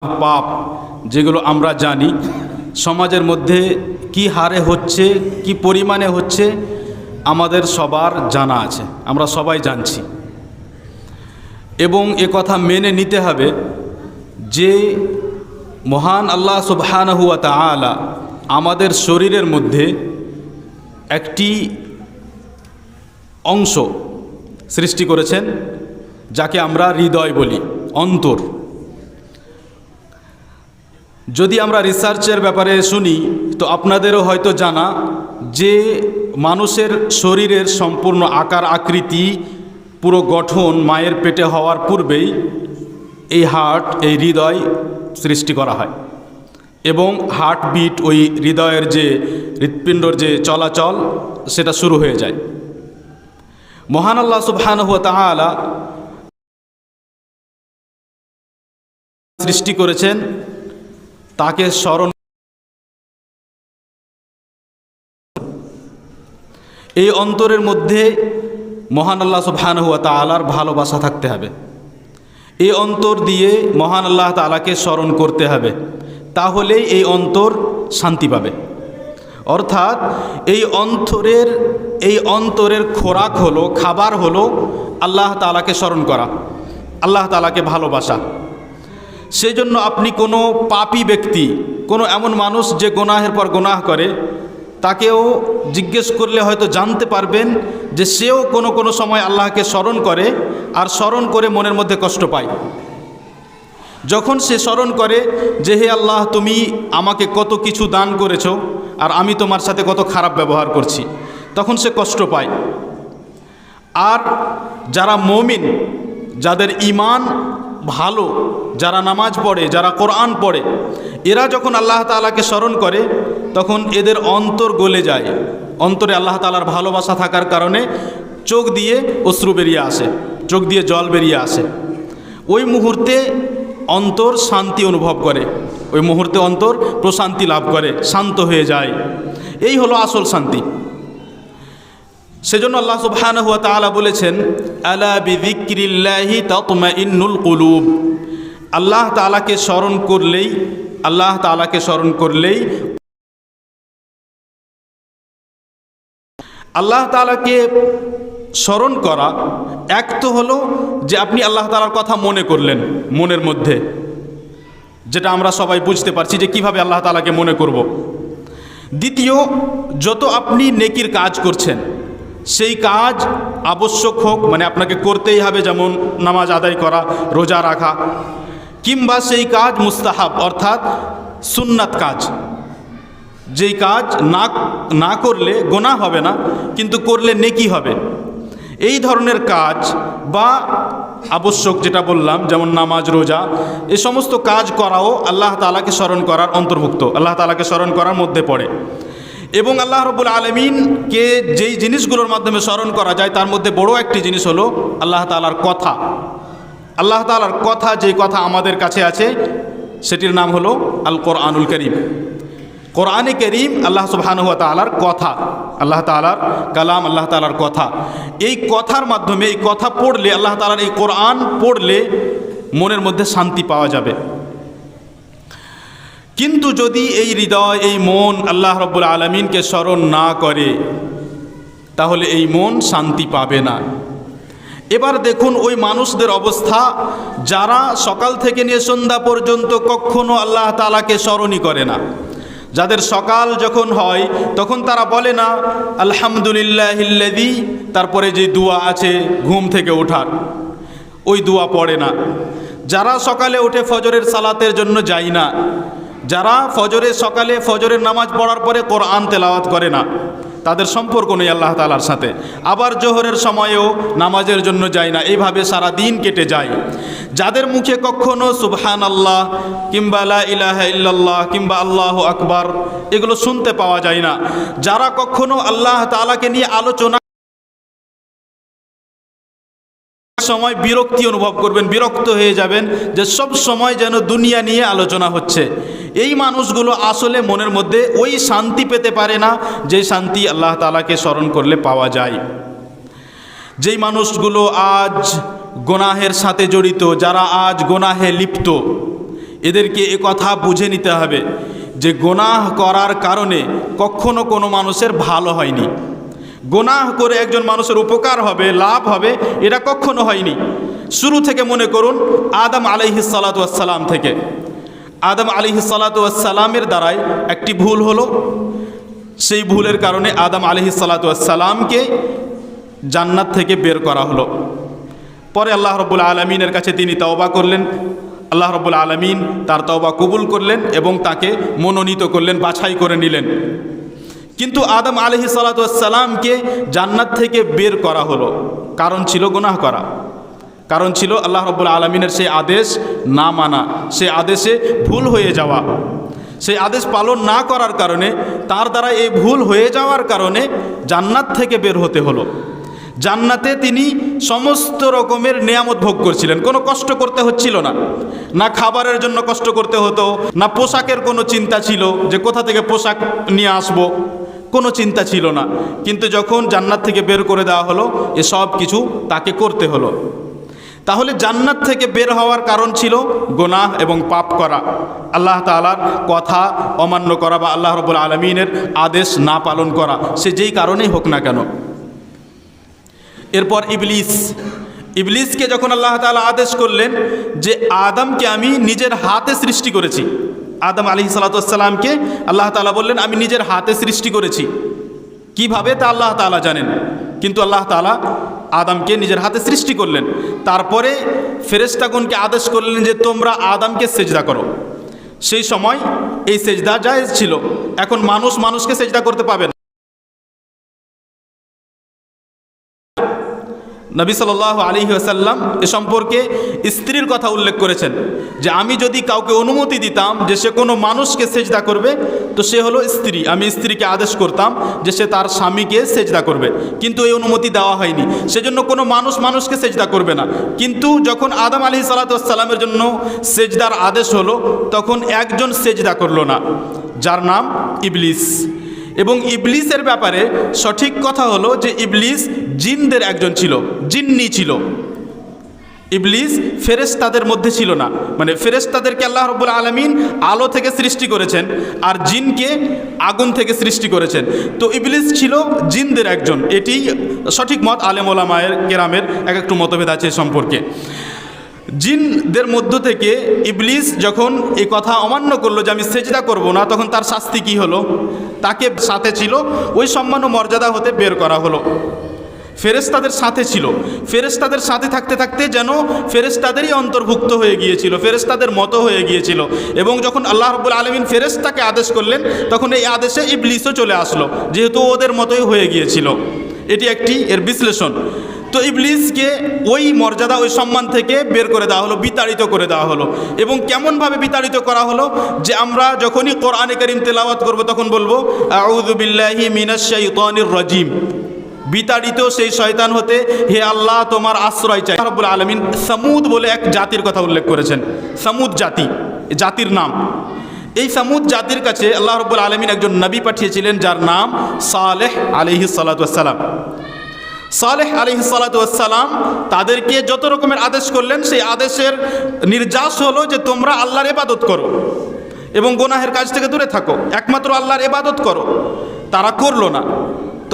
পাপ যেগুলো আমরা জানি সমাজের মধ্যে কি হারে হচ্ছে, কি পরিমাণে হচ্ছে, আমাদের সবার জানা আছে, আমরা সবাই জানছি। এবং এ কথা মেনে নিতে হবে যে মহান আল্লাহ সুবহানাহু ওয়া তাআলা আমাদের শরীরের মধ্যে একটি অংশ সৃষ্টি করেছেন যাকে আমরা হৃদয় বলি, অন্তর। যদি আমরা রিসার্চের ব্যাপারে শুনি তো আপনাদেরও হয়তো জানা যে মানুষের শরীরের সম্পূর্ণ আকার আকৃতি, পুরো গঠন মায়ের পেটে হওয়ার পূর্বেই এই হার্ট, এই হৃদয় সৃষ্টি করা হয় এবং হার্টবিট, ওই হৃদয়ের যে হৃৎপিণ্ডর যে চলাচল সেটা শুরু হয়ে যায়। মহান আল্লাহ সুবহানাহু ওয়া তাআলা সৃষ্টি করেছেন তাকে স্মরণ, এই অন্তরের মধ্যে মহান আল্লাহ সুবহানাহু ওয়া তাআলার ভালোবাসা থাকতে হবে। এই অন্তর দিয়ে মহান আল্লাহ তাআলাকে স্মরণ করতে হবে, তাহলেই এই অন্তর শান্তি পাবে। অর্থাৎ এই অন্তরের খোরাক হলো, খাবার হলো আল্লাহ তাআলাকে স্মরণ করা, আল্লাহ তাআলাকে ভালোবাসা। সেই জন্য আপনি কোনো পাপী ব্যক্তি, কোনো এমন মানুষ যে গুনাহের পর গুনাহ করে, তাকেও জিজ্ঞেস করলে হয়তো জানতে পারবেন যে সেও কোনো কোনো সময় আল্লাহকে স্মরণ করে, আর স্মরণ করে মনের মধ্যে কষ্ট পায়। যখন সে স্মরণ করে যে হে আল্লাহ, তুমি আমাকে কত কিছু দান করেছো আর আমি তোমার সাথে কত খারাপ ব্যবহার করছি, তখন সে কষ্ট পায়। আর যারা মুমিন, যাদের ঈমান ভালো, যারা নামাজ পড়ে, যারা কোরআন পড়ে, এরা যখন আল্লাহ তাআলাকে স্মরণ করে তখন এদের অন্তর গলে যায়। অন্তরে আল্লাহ তাআলার ভালোবাসা থাকার কারণে চোখ দিয়ে অশ্রু বেরিয়ে আসে, চোখ দিয়ে জল বেরিয়ে আসে। ওই মুহূর্তে অন্তর শান্তি অনুভব করে, ওই মুহূর্তে অন্তর প্রশান্তি লাভ করে, শান্ত হয়ে যায়। এই হলো আসল শান্তি। সেজন্য আল্লাহ সুবহানাহু ওয়া তাআলা বলেছেন, আলা বিযিকরিল্লাহি তাতমাইন্নুল কুলুব। আল্লাহ তাআলাকে স্মরণ করলেই, আল্লাহ তাআলাকে স্মরণ করলেই, আল্লাহ তাআলাকে স্মরণ করা এক তো হলো যে আপনি আল্লাহ তাআলার কথা মনে করলেন মনের মধ্যে, যেটা আমরা সবাই বুঝতে পারছি যে কিভাবে আল্লাহ তাআলাকে মনে করব। দ্বিতীয়, যত আপনি নেকির কাজ করছেন সেই কাজ আবশ্যক হোক, মানে আপনাকে করতেই হবে, যেমন নামাজ আদায় করা, রোজা রাখা, কিংবা সেই কাজ মুস্তাহাব অর্থাৎ সুন্নাত কাজ, যেই কাজ না করলে গুনাহ হবে না কিন্তু করলে নেকি হবে, এই ধরনের কাজ বা আবশ্যক যেটা বললাম যেমন নামাজ, রোজা, এই সমস্ত কাজ করাও আল্লাহ তাআলাকে স্মরণ করার অন্তর্ভুক্ত, আল্লাহ তাআলাকে স্মরণ করার মধ্যে পড়ে। এবং আল্লাহ রাব্বুল আলামিনকে যেই জিনিসগুলোর মাধ্যমে স্মরণ করা যায় তার মধ্যে বড় একটি জিনিস হলো আল্লাহ তাআলার কথা। আল্লাহ তাআলার কথা, যেই কথা আমাদের কাছে আছে সেটির নাম হলো আল কোরআনুল কারীম। কোরআনে কারীম আল্লাহ সুবহানাহু ওয়া তাআলার কথা, আল্লাহ তাআলার কালাম, আল্লাহ তাআলার কথা। এই কথার মাধ্যমে, এই কথা পড়লে, আল্লাহ তাআলার এই কোরআন পড়লে মনের মধ্যে শান্তি পাওয়া যাবে। কিন্তু যদি এই হৃদয়, এই মন আল্লাহ রাব্বুল আলামিনকে স্মরণ না করে তাহলে এই মন শান্তি পাবে না। এবার দেখুন ওই মানুষদের অবস্থা যারা সকাল থেকে নিয়ে সন্ধ্যা পর্যন্ত কখনো আল্লাহ তাআলাকে স্মরণই করে না। যাদের সকাল যখন হয় তখন তারা বলে না আলহামদুলিল্লাহিল্লাযী, তারপরে যে দোয়া আছে ঘুম থেকে ওঠার, ওই দোয়া পড়ে না। যারা সকালে উঠে ফজরের সালাতের জন্য যায় না, যারা সকালে ফজরের নামাজ পড়ার পরে কোরআন তেলাওয়াত করে না, তাদের সম্পর্ক নেই আল্লাহ তাআলার সাথে। আবার জোহরের সময়েও নামাজের জন্য যায় না, এইভাবে সারা দিন কেটে যায়। যাদের মুখে কখনো সুবহানাল্লাহ কিংবা লা ইলাহা ইল্লাল্লাহ কিংবা আল্লাহু আকবার এগুলো শুনতে পাওয়া যায় না, যারা কখনো আল্লাহ তাআলাকে নিয়ে আলোচনা সময় বিরক্তি অনুভব করবেন, বিরক্ত হয়ে যাবেন যে সব সময় যেন দুনিয়া নিয়ে আলোচনা হচ্ছে, এই মানুষগুলো আসলে মনের মধ্যে ওই শান্তি পেতে পারে না যে শান্তি আল্লাহ তাআলাকে স্মরণ করলে পাওয়া যায়। যেই মানুষগুলো আজ গুনাহের সাথে জড়িত, যারা আজ গুনাহে লিপ্ত, এদেরকে এ কথা বুঝে নিতে হবে যে গুনাহ করার কারণে কখনো কোনো মানুষের ভালো হয়নি। গুনাহ করে একজন মানুষের উপকার হবে, লাভ হবে, এটা কখনো হয়নি। শুরু থেকে মনে করুন আদম আলাইহিস সালাতু ওয়াস সালাম থেকে। আদম আলাইহিস সালাতু ওয়াস সালামের দ্বারাই একটি ভুল হলো। সেই ভুলের কারণে আদম আলাইহিস সালাতু ওয়াস সালামকে জান্নাত থেকে বের করা হলো। পরে আল্লাহ রাব্বুল আলামিনের কাছে তিনি তওবা করলেন। আল্লাহ রাব্বুল আলামিন তার তওবা কবুল করলেন এবং তাকে মনোনীত করলেন, বাছাই করে নিলেন। কিন্তু আদম আলাইহিস সালাতু ওয়াস সালামকে জান্নাত থেকে বের করা হলো, কারণ ছিল গুনাহ করা, কারণ ছিল আল্লাহ রাব্বুল আলামিনের সেই আদেশ না মানা, সেই আদেশে ভুল হয়ে যাওয়া। সেই আদেশ পালন না করার কারণে, তার দ্বারা এই ভুল হয়ে যাওয়ার কারণে জান্নাত থেকে বের হতে হলো। জান্নাতে তিনি সমস্ত রকমের নেয়ামত ভোগ করছিলেন, কোনো কষ্ট করতে হচ্ছিল না। না খাবারের জন্য কষ্ট করতে হতো, না পোশাকের কোনো চিন্তা ছিল যে কোথা থেকে পোশাক নিয়ে আসবো, কোনো চিন্তা ছিল না। কিন্তু যখন জান্নাত থেকে বের করে দেওয়া হলো, এসব কিছু তাকে করতে হলো। তাহলে জান্নাত থেকে বের হওয়ার কারণ ছিল গুনাহ এবং পাপ করা, আল্লাহ তাআলার কথা অমান্য করা বা আল্লাহ রাব্বুল আলামিনের আদেশ না পালন করা, সে যেই কারণেই হোক না কেন। এরপর ইবলিসকে যখন আল্লাহ তাআলা আদেশ করলেন যে আদমকে আমি নিজের হাতে সৃষ্টি করেছি, আদম আলাইহিস সালাতু ওয়াস সালামকে আল্লাহ তাআলা বললেন আমি নিজের হাতে সৃষ্টি করেছি। কিভাবে তা আল্লাহ তাআলা জানেন, কিন্তু আল্লাহ তাআলা আদমকে নিজের হাতে সৃষ্টি করলেন। তারপরে ফেরেশতাগণকে আদেশ করলেন যে তোমরা আদমকে সেজদা করো। সেই সময় এই সেজদা জায়েজ ছিল। এখন মানুষকে সেজদা করতে পাবে না। নবী সাল্লাল্লাহু আলাইহি ওয়াসাল্লাম এ সম্পর্কে স্ত্রীর কথা উল্লেখ করেছেন যে আমি যদি কাউকে অনুমতি দিতাম যে সে কোনো মানুষকে সেজদা করবে, তো সে হলো স্ত্রী। আমি স্ত্রীকে আদেশ করতাম যে সে তার স্বামীকে সেজদা করবে, কিন্তু এই অনুমতি দেওয়া হয়নি। সেজন্য কোনো মানুষকে সেজদা করবে না। কিন্তু যখন আদম আলাইহিস সালাতু ওয়াস সালামের জন্য সেজদার আদেশ হলো, তখন একজন সেজদা করলো না, যার নাম ইবলিস। এবং ইবলিসের ব্যাপারে সঠিক কথা হলো যে ইবলিস জিনদের একজন ছিল, জিন্নি ছিল। ইবলিস ফেরেশতাদের মধ্যে ছিল না, মানে ফেরেশতাদেরকে আল্লাহ রাব্বুল আলামিন আলো থেকে সৃষ্টি করেছেন আর জিনকে আগুন থেকে সৃষ্টি করেছেন। তো ইবলিস ছিল জিনদের একজন, এটি সঠিক মত। আলেম ওলামায়ের কেরামের এক একটু মতভেদ আছে সম্পর্কে। জিনদের মধ্য থেকে ইবলিস যখন এই কথা অমান্য করলো যে আমি সেজদা করব না, তখন তার শাস্তি কি হলো? তাকে সাথে ছিল ওই সম্মান ও মর্যাদা হতে বের করা হলো। ফেরেশতাদের সাথে ছিল, ফেরেশতাদের সাথে থাকতে থাকতে যেন ফেরেশতাদেরই অন্তর্ভুক্ত হয়ে গিয়েছিল, ফেরেশতাদের মতো হয়ে গিয়েছিল। এবং যখন আল্লাহ রাব্বুল আলামিন ফেরেশতাকে আদেশ করলেন, তখন এই আদেশে ইবলিসও চলে আসলো, যেহেতু ওদের মতোই হয়ে গিয়েছিল। এটি একটি এর বিশ্লেষণ। তো ইবলিসকে ওই মর্যাদা, ওই সম্মান থেকে বের করে দেওয়া হলো, বিতাড়িত করে দেওয়া হলো। এবং কেমনভাবে বিতাড়িত করা হলো? যে আমরা যখনই কোরআনে কারীম তেলাওয়াত করব তখন বলবো আউযু বিল্লাহি মিনাশ শাইতানির রাজিম, বিতাড়িত সেই শয়তান হতে হে আল্লাহ তোমার আশ্রয় চাই। রব্বুল আলামিন সামুদ বলে এক জাতির কথা উল্লেখ করেছেন, সামুদ জাতির নাম। এই সামুদ জাতির কাছে আল্লাহ রব্বুল আলামিন একজন নবী পাঠিয়েছিলেন, যার নাম সালেহ আলাইহিস সালাতু ওয়াস সালাম। সালেহ আলাইহিস সালাতু ওয়াস সালাম তাদেরকে যত রকমের আদেশ করলেন, সেই আদেশের নির্যাস হলো যে তোমরা আল্লাহর ইবাদত করো এবং গুনাহের কাজ থেকে দূরে থাকো, একমাত্র আল্লাহর ইবাদত করো। তারা করলো না।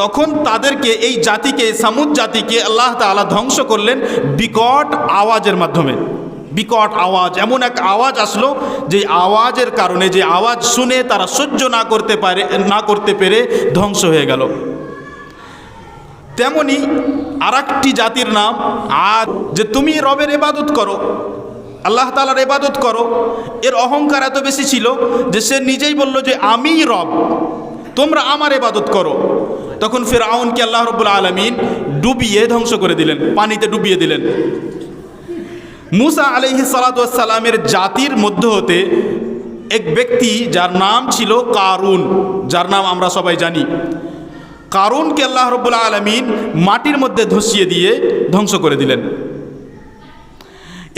তখন তাদেরকে, এই জাতিকে, সামুদ জাতিকে আল্লাহ তাআলা ধ্বংস করলেন বিকট আওয়াজের মাধ্যমে। বিকট আওয়াজ, এমন এক আওয়াজ আসলো যে আওয়াজের কারণে, যে আওয়াজ শুনে তারা সহ্য না করতে পেরে ধ্বংস হয়ে গেল। তেমনি আরেকটি জাতির নাম আদ, যে তুমি রবের ইবাদত করো, আল্লাহ তাআলার ইবাদত করো। এর অহংকার এত বেশি ছিল যে সে নিজেই বলল যে আমিই রব, তোমরা আমার ইবাদত করো। তখন ফিরআউনকে আল্লাহ রাব্বুল আলামিন ডুবিয়ে ধ্বংস করে দিলেন, পানিতে ডুবিয়ে দিলেন। মুসা আলাইহিস সালাতু ওয়াস সালামের জাতির মধ্য হতে এক ব্যক্তি যার নাম ছিল কারুন, যার নাম আমরা সবাই জানি। কারুনকে আল্লাহ রাব্বুল আলামিন মাটির মধ্যে ধসিয়ে দিয়ে ধ্বংস করে দিলেন।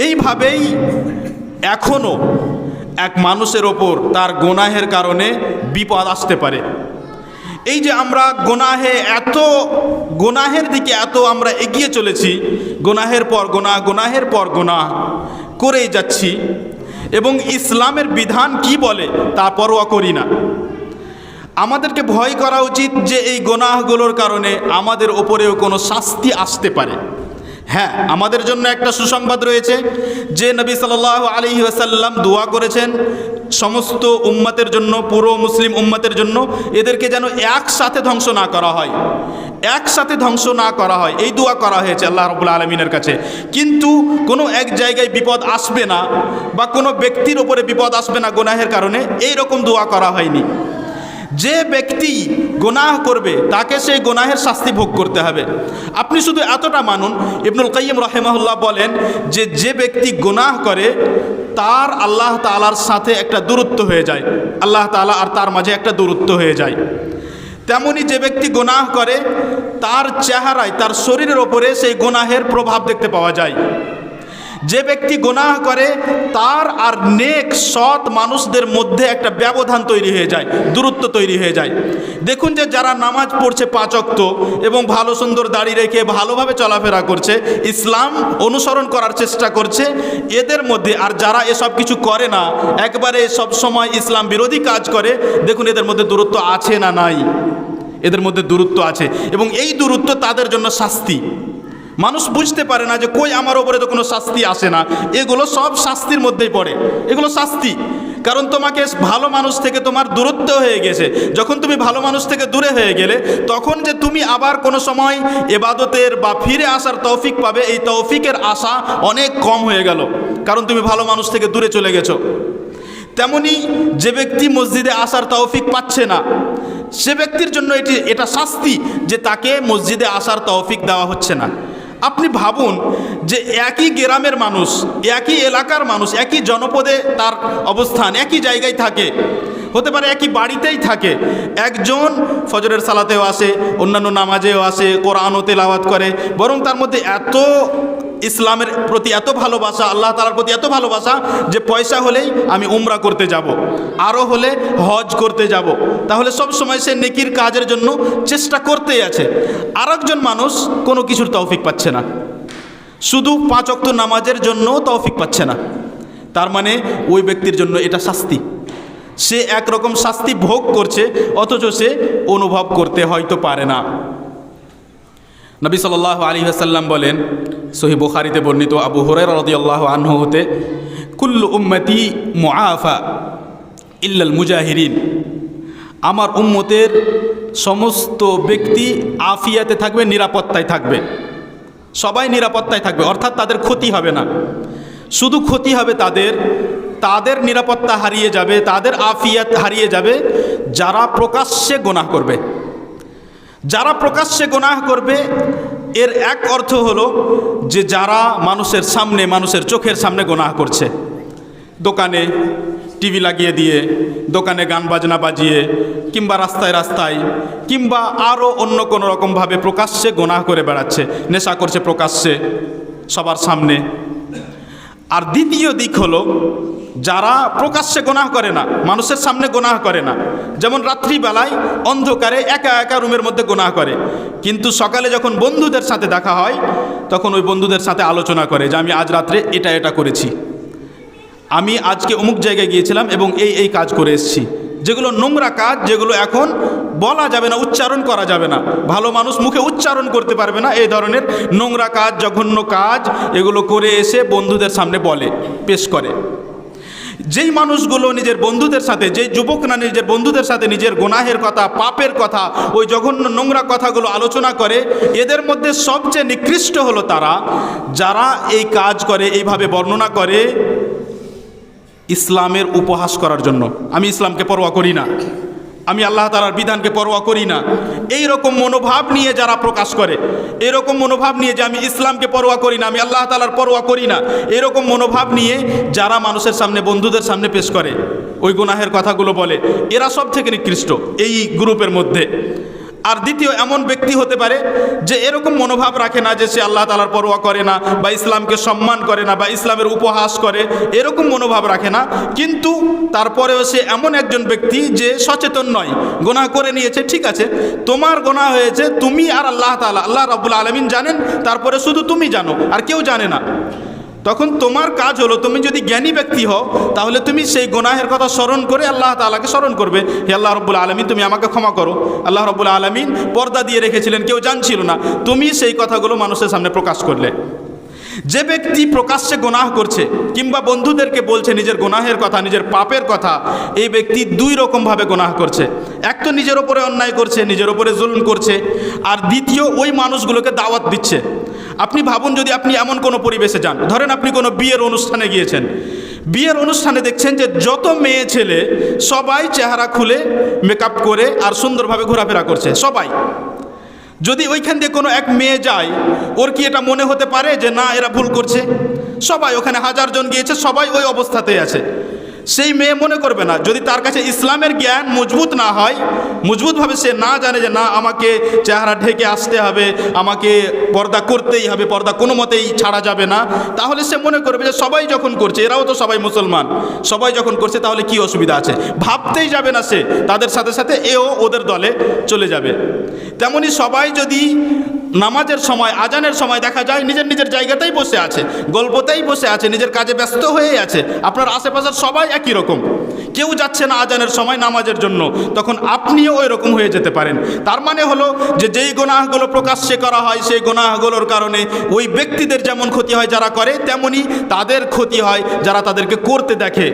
এইভাবেই এখনও এক মানুষের ওপর তার গুনাহের কারণে বিপদ আসতে পারে। এই যে আমরা গুনাহের দিকে এত আমরা এগিয়ে চলেছি, গুনাহের পর গুনাহ করেই যাচ্ছি, এবং ইসলামের বিধান কি বলে তা পরোয়া করি না। আমাদেরকে ভয় করা উচিত যে এই গুনাহগুলোর কারণে আমাদের ওপরেও কোনো শাস্তি আসতে পারে। হ্যাঁ, আমাদের জন্য একটা সুসংবাদ রয়েছে যে নবী সাল্লাল্লাহু আলাইহি ওয়াসাল্লাম দোয়া করেছেন সমস্ত উম্মতের জন্য, পুরো মুসলিম উম্মতের জন্য, এদেরকে যেন একসাথে ধ্বংস না করা হয়, একসাথে ধ্বংস না করা হয়, এই দোয়া করা হয়েছে আল্লাহ রাব্বুল আলামিনের কাছে। কিন্তু কোনো এক জায়গায় বিপদ আসবে না বা কোনো ব্যক্তির ওপরে বিপদ আসবে না গুনাহের কারণে, এই রকম দোয়া করা হয়নি। যে ব্যক্তি গুনাহ করবে তাকে সেই গুনাহের শাস্তি ভোগ করতে হবে। আপনি শুধু এতটা মানুন, ইবনুল কাইয়িম রাহিমাহুল্লাহ বলেন যে যে ব্যক্তি গুনাহ করে তার আল্লাহ তাআলার সাথে একটা দূরত্ব হয়ে যায়, আল্লাহ তাআলা আর তার মাঝে একটা দূরত্ব হয়ে যায়। তেমনি যে ব্যক্তি গুনাহ করে তার চেহারায়, তার শরীরের ওপরে সেই গুনাহের প্রভাব দেখতে পাওয়া যায়। যে ব্যক্তি গুনাহ করে তার আর নেক সৎ মানুষদের মধ্যে একটা ব্যবধান তৈরি হয়ে যায়, দূরত্ব তৈরি হয়ে যায়। দেখুন যে যারা নামাজ পড়ছে 5 ওয়াক্ত এবং ভালো সুন্দর দাড়ি রেখে ভালোভাবে চলাফেরা করছে, ইসলাম অনুসরণ করার চেষ্টা করছে, এদের মধ্যে আর যারা এসব কিছু করে না, একবারে সব সময় ইসলাম বিরোধী কাজ করে, দেখুন এদের মধ্যে দূরত্ব আছে না নাই? এদের মধ্যে দূরত্ব আছে এবং এই দূরত্ব তাদের জন্য শাস্তি। মানুষ বুঝতে পারে না যে কই আমার ওপরে তো কোনো শাস্তি আসে না, এগুলো সব শাস্তির মধ্যেই পড়ে, এগুলো শাস্তি। কারণ তোমাকে ভালো মানুষ থেকে তোমার দূরত্ব হয়ে গেছে, যখন তুমি ভালো মানুষ থেকে দূরে হয়ে গেলে তখন যে তুমি আবার কোনো সময় ইবাদতের বা ফিরে আসার তৌফিক পাবে, এই তৌফিকের আশা অনেক কম হয়ে গেল, কারণ তুমি ভালো মানুষ থেকে দূরে চলে গেছো। তেমনি যে ব্যক্তি মসজিদে আসার তৌফিক পাচ্ছে না, সে ব্যক্তির জন্য এটা শাস্তি যে তাকে মসজিদে আসার তৌফিক দেওয়া হচ্ছে না। আপনি ভাবুন যে একই গ্রামের মানুষ, একই এলাকার মানুষ, একই জনপদে তার অবস্থান, একই জায়গায় থাকে, হতে পারে একই বাড়িতেই থাকে, একজন ফজরের সালাতেও আসে, অন্যান্য নামাজেও আসে, কোরআনও তেলাওয়াত করে, বরং তার মধ্যে এত ইসলামের প্রতি এত ভালোবাসা, আল্লাহ তাআলার প্রতি এত ভালোবাসা যে পয়সা হলেই আমি উমরা করতে যাব, আরও হলে হজ করতে যাব, তাহলে সব সময় সে নেকির কাজের জন্য চেষ্টা করতেই আছে। আরেকজন মানুষ কোনো কিছুর তৌফিক পাচ্ছে না, শুধু 5 ওয়াক্ত নামাজের জন্য তৌফিক পাচ্ছে না, তার মানে ওই ব্যক্তির জন্য এটা শাস্তি। সে একরকম শাস্তি ভোগ করছে অথচ সে অনুভব করতে হয়তো পারে না। নবী সাল্লাল্লাহু আলাইহি ওয়াসাল্লাম বলেন, সহিহ বুখারীতে বর্ণিত আবু হুরায়রা রাদিয়াল্লাহু আনহু হতে, কুল্লু উম্মতি মুআফা ইল্লাল মুজাহিরিন, আমার উম্মতের সমস্ত ব্যক্তি আফিয়াতে থাকবে, নিরাপত্তায় থাকবে, সবাই নিরাপত্তায় থাকবে, অর্থাৎ তাদের ক্ষতি হবে না। শুধু ক্ষতি হবে তাদের নিরাপত্তা হারিয়ে যাবে, তাদের আফিয়াত হারিয়ে যাবে যারা প্রকাশ্যে গুনাহ করবে। যারা প্রকাশ্যে গুনাহ করবে এর এক অর্থ হলো যে যারা মানুষের সামনে, মানুষের চোখের সামনে গুনাহ করছে, দোকানে টিভি লাগিয়ে দিয়ে, দোকানে গান বাজনা বাজিয়ে, কিংবা রাস্তায় রাস্তায়, কিংবা আরও অন্য কোনো রকমভাবে প্রকাশ্যে গুনাহ করে বেড়াচ্ছে, নেশা করছে প্রকাশ্যে সবার সামনে। আর দ্বিতীয় দিক হলো যারা প্রকাশ্যে গুনাহ করে না, মানুষের সামনে গুনাহ করে না, যেমন রাত্রিবেলায় অন্ধকারে একা একা রুমের মধ্যে গুনাহ করে, কিন্তু সকালে যখন বন্ধুদের সাথে দেখা হয় তখন ওই বন্ধুদের সাথে আলোচনা করে যে আমি আজ রাত্রে এটা এটা করেছি, আমি আজকে অমুক জায়গায় গিয়েছিলাম এবং এই কাজ করে এসেছি। যেগুলো নোংরা কাজ, যেগুলো এখন বলা যাবে না, উচ্চারণ করা যাবে না, ভালো মানুষ মুখে উচ্চারণ করতে পারবে না, এই ধরনের নোংরা কাজ, জঘন্য কাজ, এগুলো করে এসে বন্ধুদের সামনে বলে, পেশ করে। যেই মানুষগুলো নিজের বন্ধুদের সাথে, যেই যুবকরা নিজের বন্ধুদের সাথে নিজের গুনাহের কথা, পাপের কথা, ওই জঘন্য নোংরা কথাগুলো আলোচনা করে, এদের মধ্যে সবচেয়ে নিকৃষ্ট হলো তারা যারা এই কাজ করে, এইভাবে বর্ণনা করে ইসলামের উপহাস করার জন্য। আমি ইসলামকে পরোয়া করি না, আমি আল্লাহ তাআলার বিধানকে পরোয়া করি না, এই রকম মনোভাব নিয়ে যারা প্রকাশ করে, এরকম মনোভাব নিয়ে যে আমি ইসলামকে পরোয়া করি না, আমি আল্লাহ তাআলার পরোয়া করি না, এরকম মনোভাব নিয়ে যারা মানুষের সামনে, বন্ধুদের সামনে পেশ করে, ওই গুনাহের কথাগুলো বলে, এরা সব থেকে নিকৃষ্ট এই গ্রুপের মধ্যে। আর দ্বিতীয় এমন ব্যক্তি হতে পারে যে এরকম মনোভাব রাখে না যে সে আল্লাহ তাআলার পরোয়া করে না বা ইসলামকে সম্মান করে না বা ইসলামের উপহাস করে, এরকম মনোভাব রাখে না, কিন্তু তারপরেও সে এমন একজন ব্যক্তি যে সচেতন নয়, গুনাহ করে নিয়েছে, ঠিক আছে, তোমার গুনাহ হয়েছে, তুমি আর আল্লাহ তাআলা, আল্লাহ রাব্বুল আলামিন জানেন, তারপরে শুধু তুমি জানো আর কেউ জানে না। তখন তোমার কাজ হলো, তুমি যদি জ্ঞানী ব্যক্তি হও তাহলে তুমি সেই গুনাহের কথা স্মরণ করে আল্লাহ তাআলাকে স্মরণ করবে, হে আল্লাহ রাব্বুল আলামিন তুমি আমাকে ক্ষমা করো। আল্লাহ রাব্বুল আলামিন পর্দা দিয়ে রেখেছিলেন, কেউ জানছিল না, তুমি সেই কথাগুলো মানুষের সামনে প্রকাশ করলে। যে ব্যক্তি প্রকাশ্যে গুনাহ করছে কিংবা বন্ধুদেরকে বলছে নিজের গুনাহের কথা, নিজের পাপের কথা, এই ব্যক্তি দুই রকমভাবে গুনাহ করছে। এক তো নিজের ওপরে অন্যায় করছে, নিজের ওপরে জুলুম করছে, আর দ্বিতীয় ওই মানুষগুলোকে দাওয়াত দিচ্ছে। আপনি ভাবুন, যদি আপনি এমন কোনো পরিবেশে যান, ধরেন আপনি কোনো বিয়ের অনুষ্ঠানে গিয়েছেন, বিয়ের অনুষ্ঠানে দেখছেন যে যত মেয়ে ছেলে সবাই চেহারা খুলে মেকআপ করে আর সুন্দরভাবে ঘোরাফেরা করছে সবাই। যদি ওইখান দিয়ে কোনো এক মেয়ে যায়, ওর কি এটা মনে হতে পারে যে না এরা ভুল করছে? সবাই ওখানে 1000 জন গিয়েছে, সবাই ওই অবস্থাতেই আছে। সেই মেয়ে মনে করবে না, যদি তার কাছে ইসলামের জ্ঞান মজবুত না হয়, মজবুতভাবে সে না জানে যে না আমাকে চেহারা ঢেকে আসতে হবে, আমাকে পর্দা করতেই হবে, পর্দা কোনো মতেই ছাড়া যাবে না, তাহলে সে মনে করবে যে সবাই যখন করছে, এরাও তো সবাই মুসলমান, সবাই যখন করছে তাহলে কি অসুবিধা আছে, ভাবতেই যাবে না সে, তাদের সাথে সাথে এও ওদের দলে চলে যাবে। তেমনি সবাই যদি নামাজের সময়, আজানের সময় দেখা যায় নিজের নিজের জায়গাতেই বসে আছে, গল্পতেই বসে আছে, নিজের কাজে ব্যস্ত হয়েই আছে, আপনার আশেপাশের সবাই একই রকম, কেউ যাচ্ছে না আজানের সময় নামাজের জন্য, তখন আপনিও ওই রকম হয়ে যেতে পারেন। তার মানে হলো যে যেই গুনাহগুলো প্রকাশ্যে করা হয়, সেই গুনাহগুলোর কারণে ওই ব্যক্তিদের যেমন ক্ষতি হয় যারা করে, তেমনি তাদের ক্ষতি হয় যারা তাদেরকে করতে দেখে।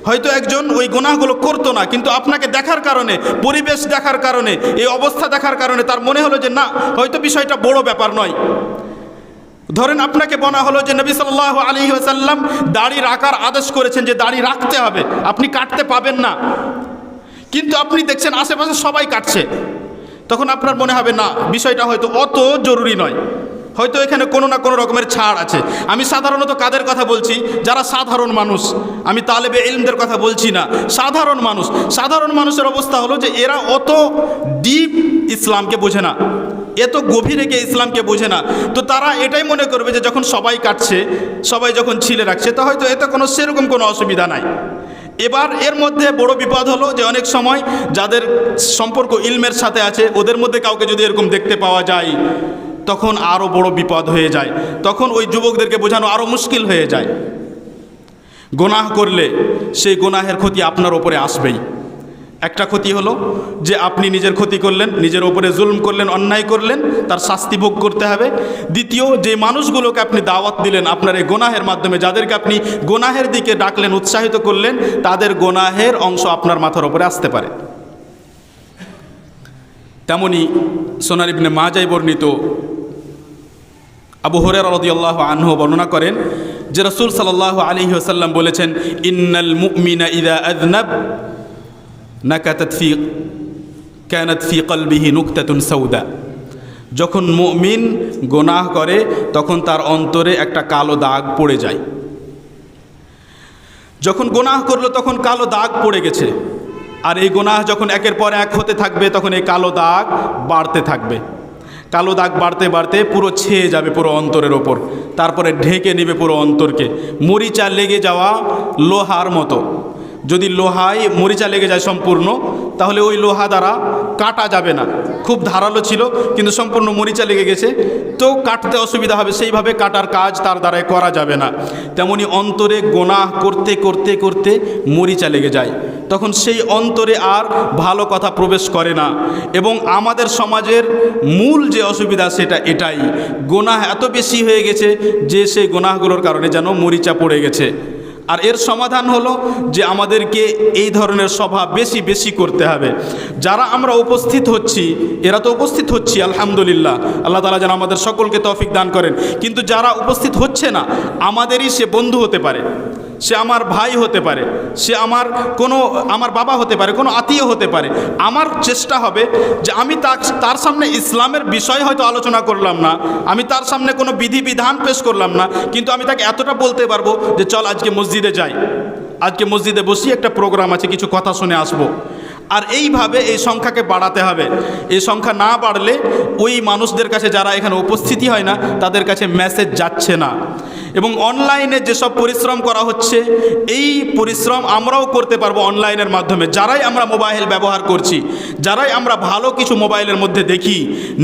হয়তো একজন ওই গুনাহগুলো করতো না, কিন্তু আপনাকে দেখার কারণে, পরিবেশ দেখার কারণে, এই অবস্থা দেখার কারণে তার মনে হলো যে না, হয়তো বিষয়টা বড় ব্যাপার নয়। ধরেন আপনাকে বলা হলো যে নবী সাল্লাল্লাহু আলাইহি ওয়াসাল্লাম দাড়ি রাখার আদেশ করেছেন, যে দাড়ি রাখতে হবে, আপনি কাটতে পাবেন না, কিন্তু আপনি দেখছেন আশেপাশে সবাই কাটছে, তখন আপনার মনে হবে না বিষয়টা হয়তো অত জরুরি নয়, হয়তো এখানে কোনো না কোনো রকমের ছাড় আছে। আমি সাধারণত কাদের কথা বলছি? যারা সাধারণ মানুষ, আমি তালেবে ইলমদের কথা বলছি না, সাধারণ মানুষ। সাধারণ মানুষের অবস্থা হলো যে এরা অত ডিপ ইসলামকে বোঝে না, এত গভীরে গিয়ে ইসলামকে বোঝে না, তো তারা এটাই মনে করবে যে যখন সবাই কাটছে, সবাই যখন ছিলে রাখছে, তা হয়তো এতে কোনো সেরকম কোনো অসুবিধা নাই। এবার এর মধ্যে বড় বিপদ হলো যে অনেক সময় যাদের সম্পর্ক ইলমের সাথে আছে, ওদের মধ্যে কাউকে যদি এরকম দেখতে পাওয়া যায়, তখন আরও বড় বিপদ হয়ে যায়, তখন ওই যুবকদেরকে বোঝানো আরও মুশকিল হয়ে যায়। গুনাহ করলে সেই গুনাহের ক্ষতি আপনার ওপরে আসবেই। একটা ক্ষতি হলো যে আপনি নিজের ক্ষতি করলেন, নিজের ওপরে জুলম করলেন, অন্যায় করলেন, তার শাস্তি ভোগ করতে হবে। দ্বিতীয়, যে মানুষগুলোকে আপনি দাওয়াত দিলেন আপনার এই গুনাহের মাধ্যমে, যাদেরকে আপনি গুনাহের দিকে ডাকলেন, উৎসাহিত করলেন, তাদের গুনাহের অংশ আপনার মাথার ওপরে আসতে পারে। তেমনি সুনান ইবনে মাজায় বর্ণিত আবু হুরায়রা রাদিয়াল্লাহু আনহু বর্ণনা করেন যে রাসূল সাল্লাল্লাহু আলাইহি ওয়াসাল্লাম বলেছেন, ইন্নাল মুমিনা ইযা আযনাব কানাত ফি কলবিহি নুকতাতুন সাউদা। যখন মুমিন গুনাহ করে তখন তার অন্তরে একটা কালো দাগ পড়ে যায়। যখন গুনাহ করলো তখন কালো দাগ পড়ে গেছে, আর এই গুনাহ যখন একের পর এক হতে থাকবে তখন এই কালো দাগ বাড়তে থাকবে। কালো দাগ বাড়তে বাড়তে পুরো ছেয়ে যাবে পুরো অন্তরের ওপর, তারপরে ঢেকে নেবে পুরো অন্তরকে, মরিচা লেগে যাওয়া লোহার মতো। যদি লোহায় মরিচা লেগে যায় সম্পূর্ণ, তাহলে ওই লোহা দ্বারা কাটা যাবে না, খুব ধারালো ছিল কিন্তু সম্পূর্ণ মরিচা লেগে গেছে, তো কাটতে অসুবিধা হবে, সেইভাবে কাটার কাজ তার দ্বারাই করা যাবে না। তেমনি অন্তরে গুনাহ করতে করতে করতে মরিচা লেগে যায়, তখন সেই অন্তরে আর ভালো কথা প্রবেশ করে না। এবং আমাদের সমাজের মূল যে অসুবিধা সেটা এটাই, গুনাহ এত বেশি হয়ে গেছে যে সেই গুনাহগুলোর কারণে যেন মরিচা পড়ে গেছে। আর এর সমাধান হলো যে আমাদেরকে এই ধরনের সভা বেশি বেশি করতে হবে। যারা আমরা উপস্থিত হচ্ছি, এরা তো উপস্থিত হচ্ছি আলহামদুলিল্লাহ, আল্লাহ তাআলা যেন আমাদের সকলকে তৌফিক দান করেন, কিন্তু যারা উপস্থিত হচ্ছে না, আমাদেরই সে বন্ধু হতে পারে, সে আমার ভাই হতে পারে, সে আমার বাবা হতে পারে, কোনো আত্মীয় হতে পারে। আমার চেষ্টা হবে যে আমি তার সামনে ইসলামের বিষয় হয়তো আলোচনা করলাম না, আমি তার সামনে কোনো বিধিবিধান পেশ করলাম না, কিন্তু আমি তাকে এতটা বলতে পারবো যে চল আজকে মসজিদে যাই, আজকে মসজিদে বসি, একটা প্রোগ্রাম আছে, কিছু কথা শুনে আসবো। আর এইভাবে এই সংখ্যাকে বাড়াতে হবে। এই সংখ্যা না বাড়লে ওই মানুষদের কাছে যারা এখানে উপস্থিতি হয় না, তাদের কাছে মেসেজ যাচ্ছে না। এবং অনলাইনে যেসব পরিশ্রম করা হচ্ছে, এই পরিশ্রম আমরাও করতে পারবো অনলাইনের মাধ্যমে। যারাই আমরা মোবাইল ব্যবহার করছি, যারাই আমরা ভালো কিছু মোবাইলের মধ্যে দেখি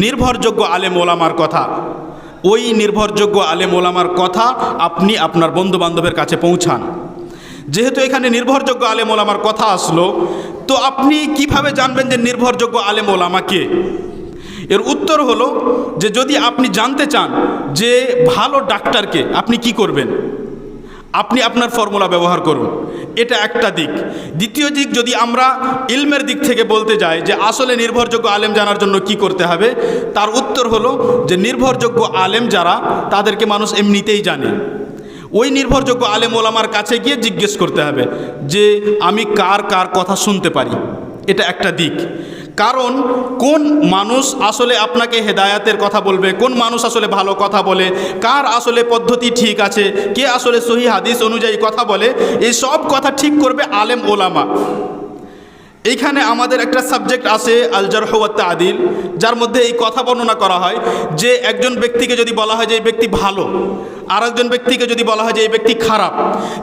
নির্ভরযোগ্য আলেম ওলামার কথা, ওই নির্ভরযোগ্য আলেম ওলামার কথা আপনি আপনার বন্ধুবান্ধবের কাছে পৌঁছান। যেহেতু এখানে নির্ভরযোগ্য আলেম ওলামার কথা আসলো, তো আপনি কিভাবে জানবেন যে নির্ভরযোগ্য আলেম ওলামা কে? এর উত্তর হলো যে যদি আপনি জানতে চান যে ভালো ডাক্তারকে, আপনি কি করবেন? আপনি আপনার ফর্মুলা ব্যবহার করুন, এটা একটা দিক। দ্বিতীয় দিক, যদি আমরা ইলমের দিক থেকে বলতে যাই যে আসলে নির্ভরযোগ্য আলেম জানার জন্য কি করতে হবে, তার উত্তর হলো যে নির্ভরযোগ্য আলেম যারা, তাদেরকে মানুষ এমনিতেই জানে। ওই নির্ভরযোগ্য আলেম ওলামার কাছে গিয়ে জিজ্ঞেস করতে হবে যে আমি কার কার কথা শুনতে পারি, এটা একটা দিক। কারণ কোন মানুষ আসলে আপনাকে হেদায়াতের কথা বলবে, কোন মানুষ আসলে ভালো কথা বলে, কার আসলে পদ্ধতি ঠিক আছে, কে আসলে সহি হাদিস অনুযায়ী কথা বলে, এই সব কথা ঠিক করবে আলেম ওলামা। এইখানে আমাদের একটা সাবজেক্ট আছে আল জারহ ওয়াত তা'দীল, যার মধ্যে এই কথা বর্ণনা করা হয় যে একজন ব্যক্তিকে যদি বলা হয় যে এই ব্যক্তি ভালো, আর একজন ব্যক্তিকে যদি বলা হয় যে এই ব্যক্তি খারাপ,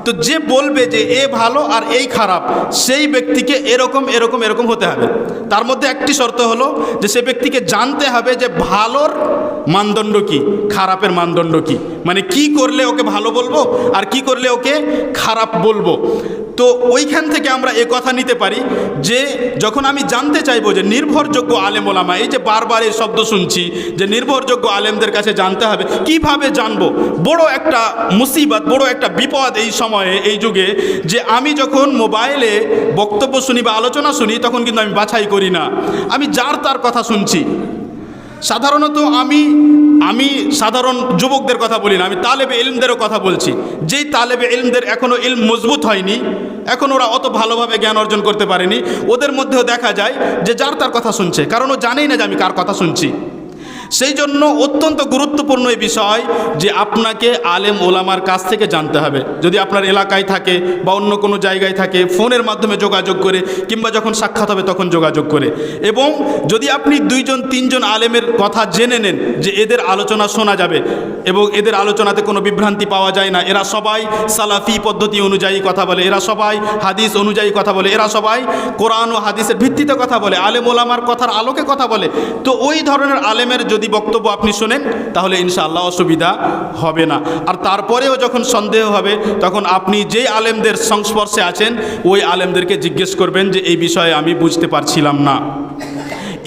তো যে বলবে যে এ ভালো আর এই খারাপ, সেই ব্যক্তিকে এরকম এরকম এরকম হতে হবে। তার মধ্যে একটি শর্ত হলো যে সে ব্যক্তিকে জানতে হবে যে ভালোর মানদণ্ড কি, খারাপের মানদণ্ড কি, মানে কি করলে ওকে ভালো বলবো আর কি করলে ওকে খারাপ বলবো। তো ওইখান থেকে আমরা এ কথা নিতে পারি যে যখন আমি জানতে চাইবো যে নির্ভরযোগ্য আলেম ওলামা, এই যে বারবার এই শব্দ শুনছি যে নির্ভরযোগ্য আলেমদের কাছে জানতে হবে, কিভাবে জানবো? বড় একটা মুসিবত, বড় একটা বিপদ এই সময়ে, এই যুগে, যে আমি যখন মোবাইলে বক্তব্য শুনি বা আলোচনা শুনি, তখন কিন্তু আমি বাছাই করি না, আমি যার তার কথা শুনছি। সাধারণত আমি সাধারণ যুবকদের কথা বলি না, আমি তালেবে ইলমদেরও কথা বলছি। যেই তালেবে ইলমদের এখনও ইলম মজবুত হয়নি, এখন ওরা অত ভালোভাবে জ্ঞান অর্জন করতে পারেনি, ওদের মধ্যেও দেখা যায় যে যার তার কথা শুনছে, কারণ ও জানেই না যে আমি কার কথা শুনছি। সেই জন্য অত্যন্ত গুরুত্বপূর্ণ এই বিষয় যে আপনাকে আলেম ওলামার কাছ থেকে জানতে হবে। যদি আপনার এলাকায় থাকে বা অন্য কোনো জায়গায় থাকে, ফোনের মাধ্যমে যোগাযোগ করে, কিংবা যখন সাক্ষাৎ হবে তখন যোগাযোগ করে। এবং যদি আপনি 2জন 3জন আলেমের কথা জেনে নেন যে এদের আলোচনা শোনা যাবে এবং এদের আলোচনাতে কোনো বিভ্রান্তি পাওয়া যায় না, এরা সবাই সালাফি পদ্ধতি অনুযায়ী কথা বলে, এরা সবাই হাদিস অনুযায়ী কথা বলে, এরা সবাই কোরআন ও হাদিসের ভিত্তিতে কথা বলে, আলেম ওলামার কথার আলোকে কথা বলে, তো ওই ধরনের আলেমের যদি বক্তব্য আপনি শোনেন, তাহলে ইনশাআল্লাহ অসুবিধা হবে না। আর তারপরেও যখন সন্দেহ হবে, তখন আপনি যে আলেমদের সংস্পর্শে আছেন ওই আলেমদেরকে জিজ্ঞেস করবেন যে এই বিষয়ে আমি বুঝতে পারছিলাম না।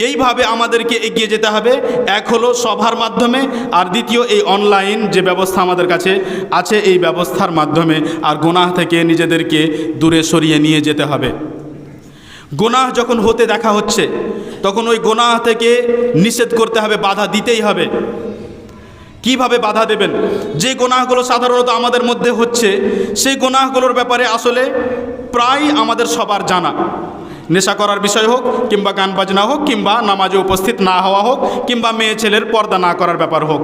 এইভাবে আমাদেরকে এগিয়ে যেতে হবে। এক হলো সভার মাধ্যমে, আর দ্বিতীয় এই অনলাইন যে ব্যবস্থা আমাদের কাছে আছে, এই ব্যবস্থার মাধ্যমে। আর গুনাহ থেকে নিজেদেরকে দূরে সরিয়ে নিয়ে যেতে হবে। গুনাহ যখন হতে দেখা হচ্ছে, তখন ওই গুনাহ থেকে নিষেধ করতে হবে, বাধা দিতেই হবে। কিভাবে বাধা দেবেন? যে গুনাহগুলো সাধারণত আমাদের মধ্যে হচ্ছে, সেই গুনাহগুলোর ব্যাপারে আসলে প্রায় আমাদের সবার জানা। নেশা করার বিষয় হোক, কিংবা গান বাজনা হোক, কিংবা নামাজে উপস্থিত না হওয়া হোক, কিংবা মেয়ে ছেলের পর্দা না করার ব্যাপার হোক,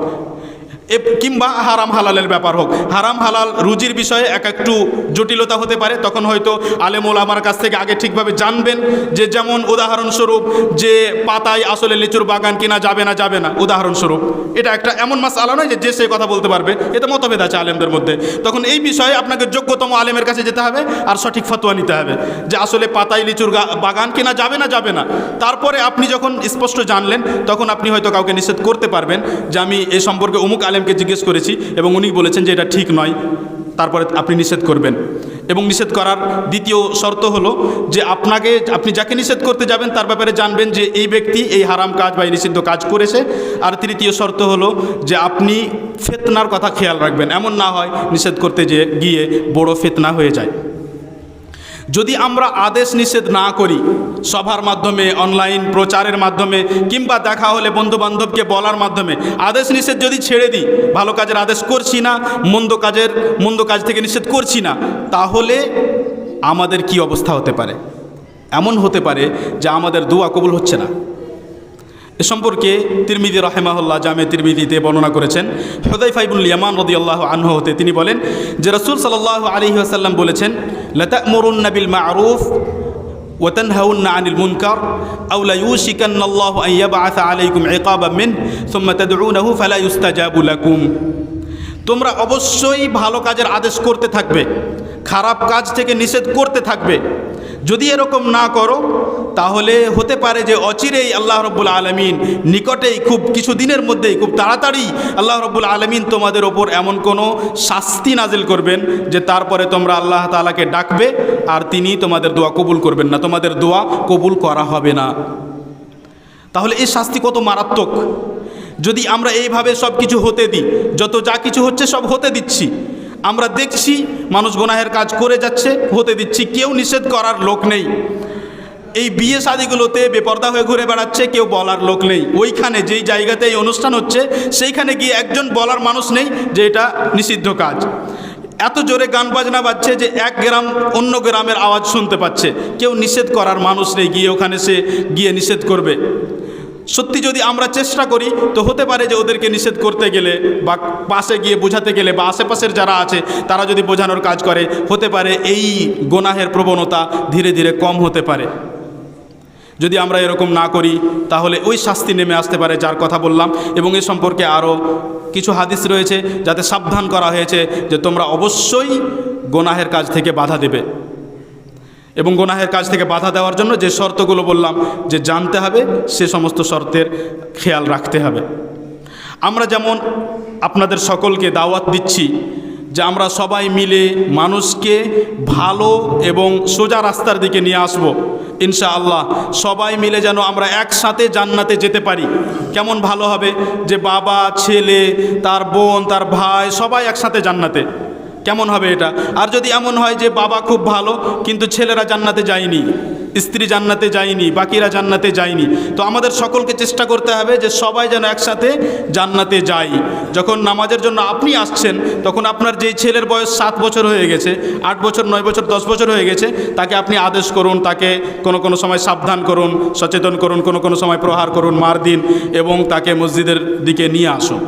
কিংবা হারাম হালালের ব্যাপার হোক। হারাম হালাল রুজির বিষয়ে একটু জটিলতা হতে পারে, তখন হয়তো আলেম ওলামার কাছ থেকে আগে ঠিকভাবে জানবেন। যে যেমন উদাহরণস্বরূপ, যে পাতায় আসলে লিচুর বাগান কিনা যাবে না যাবে না, উদাহরণস্বরূপ। এটা একটা এমন মাসআলা নয় যে সে কথা বলতে পারবে, এতে মতভেদ আছে আলেমদের মধ্যে। তখন এই বিষয়ে আপনাকে যোগ্যতম আলেমের কাছে যেতে হবে আর সঠিক ফতোয়া নিতে হবে যে আসলে পাতায় লিচুর বাগান কিনা যাবে না যাবে না। তারপরে আপনি যখন স্পষ্ট জানলেন, তখন আপনি হয়তো কাউকে নিষেধ করতে পারবেন যে আমি এ সম্পর্কে অমুক আলেমকে জিজ্ঞেস করেছি এবং উনি বলেছেন যে এটা ঠিক নয়। তারপরে আপনি নিষেধ করবেন। এবং নিষেধ করার দ্বিতীয় শর্ত হলো যে আপনি যাকে নিষেধ করতে যাবেন তার ব্যাপারে জানবেন যে এই ব্যক্তি এই হারাম কাজ বা এই নিষিদ্ধ কাজ করেছে। আর তৃতীয় শর্ত হলো যে আপনি ফিতনার কথা খেয়াল রাখবেন, এমন না হয় নিষেধ করতে গিয়ে বড় ফিতনা হয়ে যায়। যদি আমরা আদেশ নিষেধ না করি, সভার মাধ্যমে, অনলাইন প্রচারের মাধ্যমে, কিংবা দেখা হলে বন্ধুবান্ধবকে বলার মাধ্যমে আদেশ নিষেধ যদি ছেড়ে দিই, ভালো কাজের আদেশ করছি না, মন্দ কাজ থেকে নিষেধ করছি না, তাহলে আমাদের কি অবস্থা হতে পারে? এমন হতে পারে যে আমাদের দোয়া কবুল হচ্ছে না। এ সম্পর্কে তিরমিজি রাহিমাহুল্লাহ জামে তিরমিজিতে বর্ণনা করেছেন। হুযায়ফা ইবনুল ইয়ামান রাদিয়াল্লাহু আনহু হতে তিনি বলেন যে রাসূল সাল্লাল্লাহু আলাইহি ওয়াসাল্লাম বলেছেন, লাতা'মুরুন্না বিল মা'রুফ ওয়া তানহাউন্না আনিল মুনকার আও লা ইউশিকান্নাল্লাহু আন ইয়াবআসা আলাইকুম ইকাবাম মিনহু সুম্মা তাদউনাহু ফালা ইউস্তাজাবু লাকুম। তোমরা অবশ্যই ভালো কাজের আদেশ করতে থাকবে, খারাপ কাজ থেকে নিষেধ করতে থাকবে। যদি এরকম না করো তাহলে হতে পারে যে অচিরেই আল্লাহ রব্বুল আলামিন নিকটেই, খুব কিছু দিনের মধ্যেই, খুব তাড়াতাড়ি আল্লাহ রব্বুল আলামিন তোমাদের ওপর এমন কোনো শাস্তি নাজিল করবেন যে তারপরে তোমরা আল্লাহ তাআলাকে ডাকবে আর তিনি তোমাদের দোয়া কবুল করবেন না, তোমাদের দোয়া কবুল করা হবে না। তাহলে এই শাস্তি কত মারাত্মক! যদি আমরা এইভাবে সব কিছু হতে দিই, যত যা কিছু হচ্ছে সব হতে দিচ্ছি, আমরা দেখছি মানুষ গুনাহের কাজ করে যাচ্ছে, হতে দিচ্ছি, কেউ নিষেধ করার লোক নেই। এই বিয়ে শাদিগুলোতে বেপর্দা হয়ে ঘুরে বেড়াচ্ছে, কেউ বলার লোক নেই। ওইখানে যেই জায়গাতে এই অনুষ্ঠান হচ্ছে সেইখানে গিয়ে একজন বলার মানুষ নেই যে এটা নিষিদ্ধ কাজ। এত জোরে গান বাজনা বাজছে যে এক গ্রাম অন্য গ্রামের আওয়াজ শুনতে পাচ্ছে, কেউ নিষেধ করার মানুষ নেই গিয়ে ওখানে সে গিয়ে নিষেধ করবে। সত্যি যদি আমরা চেষ্টা করি তো হতে পারে যে ওদেরকে নিষেধ করতে গেলে বা পাশে গিয়ে বোঝাতে গেলে বা আশেপাশের যারা আছে তারা যদি বোঝানোর কাজ করে, হতে পারে এই গুনাহের প্রবণতা ধীরে ধীরে কম হতে পারে। যদি আমরা এরকম না করি তাহলে ওই শাস্তি নেমে আসতে পারে যার কথা বললাম। এবং এ সম্পর্কে আরও কিছু হাদিস রয়েছে যাতে সাবধান করা হয়েছে যে তোমরা অবশ্যই গুনাহের কাজ থেকে বাধা দেবে। এবং গুনাহের কাজ থেকে বাধা দেওয়ার জন্য যে শর্তগুলো বললাম যে জানতে হবে, সে সমস্ত শর্তের খেয়াল রাখতে হবে। আমরা যেমন আপনাদের সকলকে দাওয়াত দিচ্ছি যে আমরা সবাই মিলে মানুষকে ভালো এবং সোজা রাস্তার দিকে নিয়ে আসব ইনশাআল্লাহ। সবাই মিলে যেন আমরা একসাথে জান্নাতে যেতে পারি। কেমন ভালো হবে যে বাবা, ছেলে, তার বোন, তার ভাই সবাই একসাথে জান্নাতে, কেমন হবে এটা? আর যদি এমন হয় যে বাবা খুব ভালো কিন্তু ছেলেরা জান্নাতে যায়নি, স্ত্রী জান্নাতে যায়নি, বাকিরা জান্নাতে যায়নি, তো আমাদের সকলকে চেষ্টা করতে হবে যে সবাই যেন একসাথে জান্নাতে যাই। যখন নামাজের জন্য আপনি আসছেন তখন আপনার যেই ছেলের বয়স 7 বছর হয়ে গেছে, 8 বছর, 9 বছর, 10 বছর হয়ে গেছে, তাকে আপনি আদেশ করুন, তাকে কোনো কোনো সময় সাবধান করুন, সচেতন করুন, কোনো কোনো সময় প্রহার করুন, মার দিন এবং তাকে মসজিদের দিকে নিয়ে আসুন।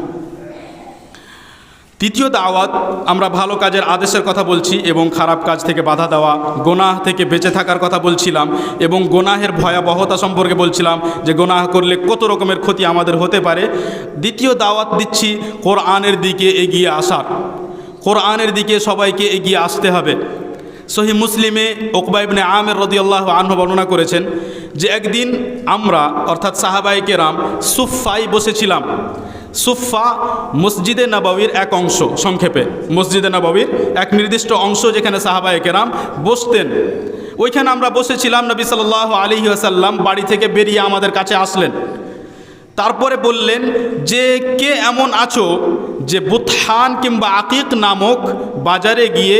তৃতীয় দাওয়াত, আমরা ভালো কাজের আদেশের কথা বলছি এবং খারাপ কাজ থেকে বাধা দেওয়া, গোনাহ থেকে বেঁচে থাকার কথা বলছিলাম এবং গোনাহের ভয়াবহতা সম্পর্কে বলছিলাম যে গোনাহ করলে কত রকমের ক্ষতি আমাদের হতে পারে। দ্বিতীয় দাওয়াত দিচ্ছি কোরআনের দিকে এগিয়ে আসার। কোরআনের দিকে সবাইকে এগিয়ে আসতে হবে। সহিহ মুসলিমে উকবা ইবনে আমির রাদিয়াল্লাহু আনহু বর্ণনা করেছেন যে একদিন আমরা অর্থাৎ সাহাবায়ে কেরাম সুফফায় বসেছিলাম। সুফফা মসজিদে নববীর এক অংশ, সংক্ষেপে মসজিদে নববীর এক নির্দিষ্ট অংশ যেখানে সাহাবায়ে কেরাম বসতেন। ওইখানে আমরা বসেছিলাম। নবী সাল্লাল্লাহু আলাইহি ওয়াসাল্লাম বাড়ি থেকে বেরিয়ে আমাদের কাছে আসলেন। তারপরে বললেন যে কে এমন আছো যে বুতহান কিংবা আকিক নামক বাজারে গিয়ে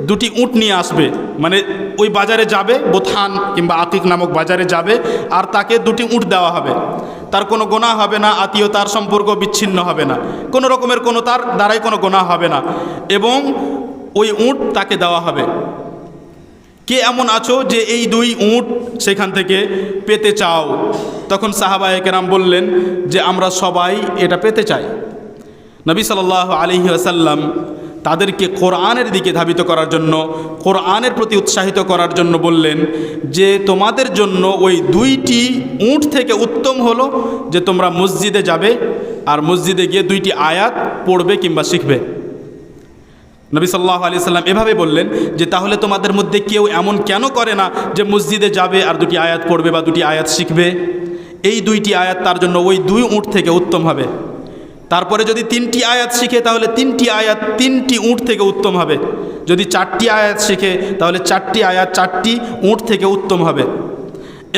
দুটি উট নিয়ে আসবে, মানে ওই বাজারে যাবে, বুতহান কিংবা আকিক নামক বাজারে যাবে আর তাকে দুটি উট দেওয়া হবে। তার কোনো গোনাহ হবে না, আত্মীয়তার সম্পর্ক বিচ্ছিন্ন হবে না, কোনো রকমের কোনো তার দ্বারাই কোনো গোনাহ হবে না এবং ওই উট তাকে দেওয়া হবে। কে এমন আছো যে এই 2 উট সেখান থেকে পেতে চাও? তখন সাহাবায়ে কেরাম বললেন যে আমরা সবাই এটা পেতে চাই। নবী সাল্লাল্লাহু আলাইহি ওয়াসাল্লাম তাদেরকে কোরআনের দিকে ধাবিত করার জন্য, কোরআনের প্রতি উৎসাহিত করার জন্য বললেন যে তোমাদের জন্য ওই 2টি উট থেকে উত্তম হলো যে তোমরা মসজিদে যাবে আর মসজিদে গিয়ে 2টি আয়াত পড়বে কিংবা শিখবে। নবী সাল্লাল্লাহু আলাইহি ওয়াসাল্লাম এভাবে বললেন যে তাহলে তোমাদের মধ্যে কেউ এমন কেন করে না যে মসজিদে যাবে আর 2টি আয়াত পড়বে বা 2টি আয়াত শিখবে? এই 2টি আয়াত তার জন্য ওই 2 উট থেকে উত্তম হবে। তারপরে যদি 3টি আয়াত শিখে তাহলে 3টি আয়াত 3টি উট থেকে উত্তম হবে। যদি 4টি আয়াত শিখে তাহলে 4টি আয়াত 4টি উট থেকে উত্তম হবে।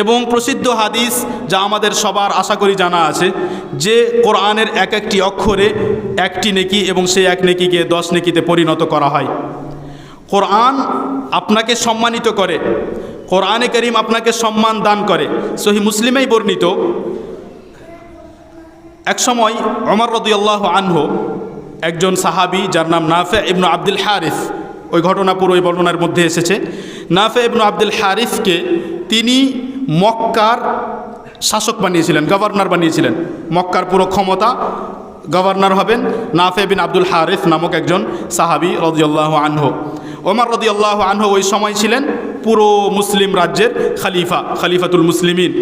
এবং প্রসিদ্ধ হাদিস যা আমাদের সবার আশা করি জানা আছে যে কোরআনের এক একটি অক্ষরে 1টি নেকি এবং সেই 1 নেকিকে 10 নেকিতে পরিণত করা হয়। কোরআন আপনাকে সম্মানিত করে, কোরআনে কারীম আপনাকে সম্মান দান করে। সহিহ মুসলিমেই বর্ণিত এক সময় ওমর রাদিয়াল্লাহু আনহু, একজন সাহাবী যার নাম নাফে ইবনে আব্দুল হারিস, ওই ঘটনা পুরো ওই বর্ণনার মধ্যে এসেছে। নাফে ইবনে আব্দুল হারিসকে তিনি মক্কার শাসক বানিয়েছিলেন, গভর্নর বানিয়েছিলেন। মক্কার পুরো ক্ষমতা গভর্নর হবেন নাফে বিন আব্দুল হারিস নামক একজন সাহাবী রাদিয়াল্লাহু আনহু। ওমর রাদিয়াল্লাহু আনহু ওই সময় ছিলেন পুরো মুসলিম রাজ্যের খলিফাতুল মুসলিমিন।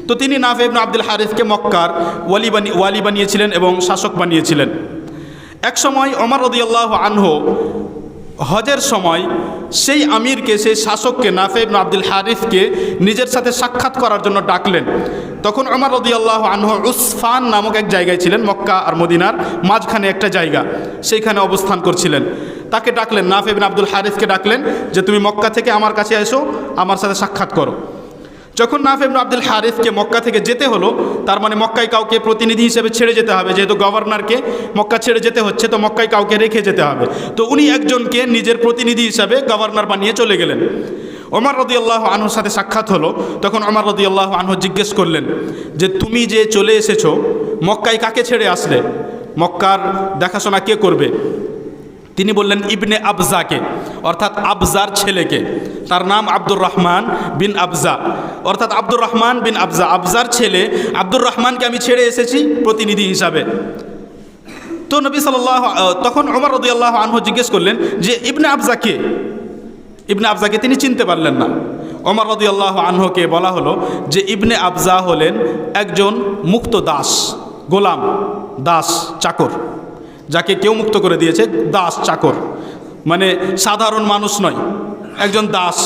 তো তিনি নাফে ইবনে আব্দুল হারিসকে মক্কার ওয়ালি বানিয়েছিলেন এবং শাসক বানিয়েছিলেন। এক সময় ওমর রাদিয়াল্লাহু আনহু হজের সময় সেই আমিরকে, সেই শাসককে, নাফে ইবনে আব্দুল হারিসকে নিজের সাথে সাক্ষাৎ করার জন্য ডাকলেন। তখন ওমর রাদিয়াল্লাহু আনহু উসফান নামক এক জায়গায় ছিলেন, মক্কা আর মদিনার মাঝখানে একটা জায়গা, সেইখানে অবস্থান করছিলেন। তাকে ডাকলেন, নাফে ইবনে আব্দুল হারিসকে ডাকলেন যে তুমি মক্কা থেকে আমার কাছে এসো, আমার সাথে সাক্ষাৎ করো। যখন নাফে ইবনে আব্দুল হারিসকে মক্কা থেকে যেতে হলো, তার মানে মক্কায় কাউকে প্রতিনিধি হিসেবে ছেড়ে যেতে হবে, যেহেতু গভর্নরকে মক্কা ছেড়ে যেতে হচ্ছে, তো মক্কায় কাউকে রেখে যেতে হবে। তো উনি একজনকে নিজের প্রতিনিধি হিসাবে গভর্নর বানিয়ে চলে গেলেন। ওমর রাদিয়াল্লাহু আনহুর সাথে সাক্ষাৎ হলো। তখন ওমর রাদিয়াল্লাহু আনহু জিজ্ঞেস করলেন যে তুমি যে চলে এসেছো, মক্কায় কাকে ছেড়ে আসলে? মক্কার দেখাশোনা কে করবে? তিনি বললেন ইবনে আবজাকে, অর্থাৎ আবজার ছেলেকে। তার নাম আব্দুর রহমান বিন আবজা, অর্থাৎ আব্দুর রহমান বিন আবজা, আবজার ছেলে আব্দুর রহমানকে আমি ছেড়ে এসেছি প্রতিনিধি হিসাবে। তো নবী তখন ওমর রাদিয়াল্লাহু আনহু জিজ্ঞেস করলেন যে ইবনে আবজা কে? ইবনে আবজাকে তিনি চিনতে পারলেন না। ওমর রাদিয়াল্লাহু আনহুকে বলা হলো যে ইবনে আবজা হলেন একজন মুক্ত দাস, গোলাম, দাস, চাকর, যাকে কেউ মুক্ত করে দিয়েছে, দাস চাকর, মানে সাধারণ মানুষ নয়, একজন দাস।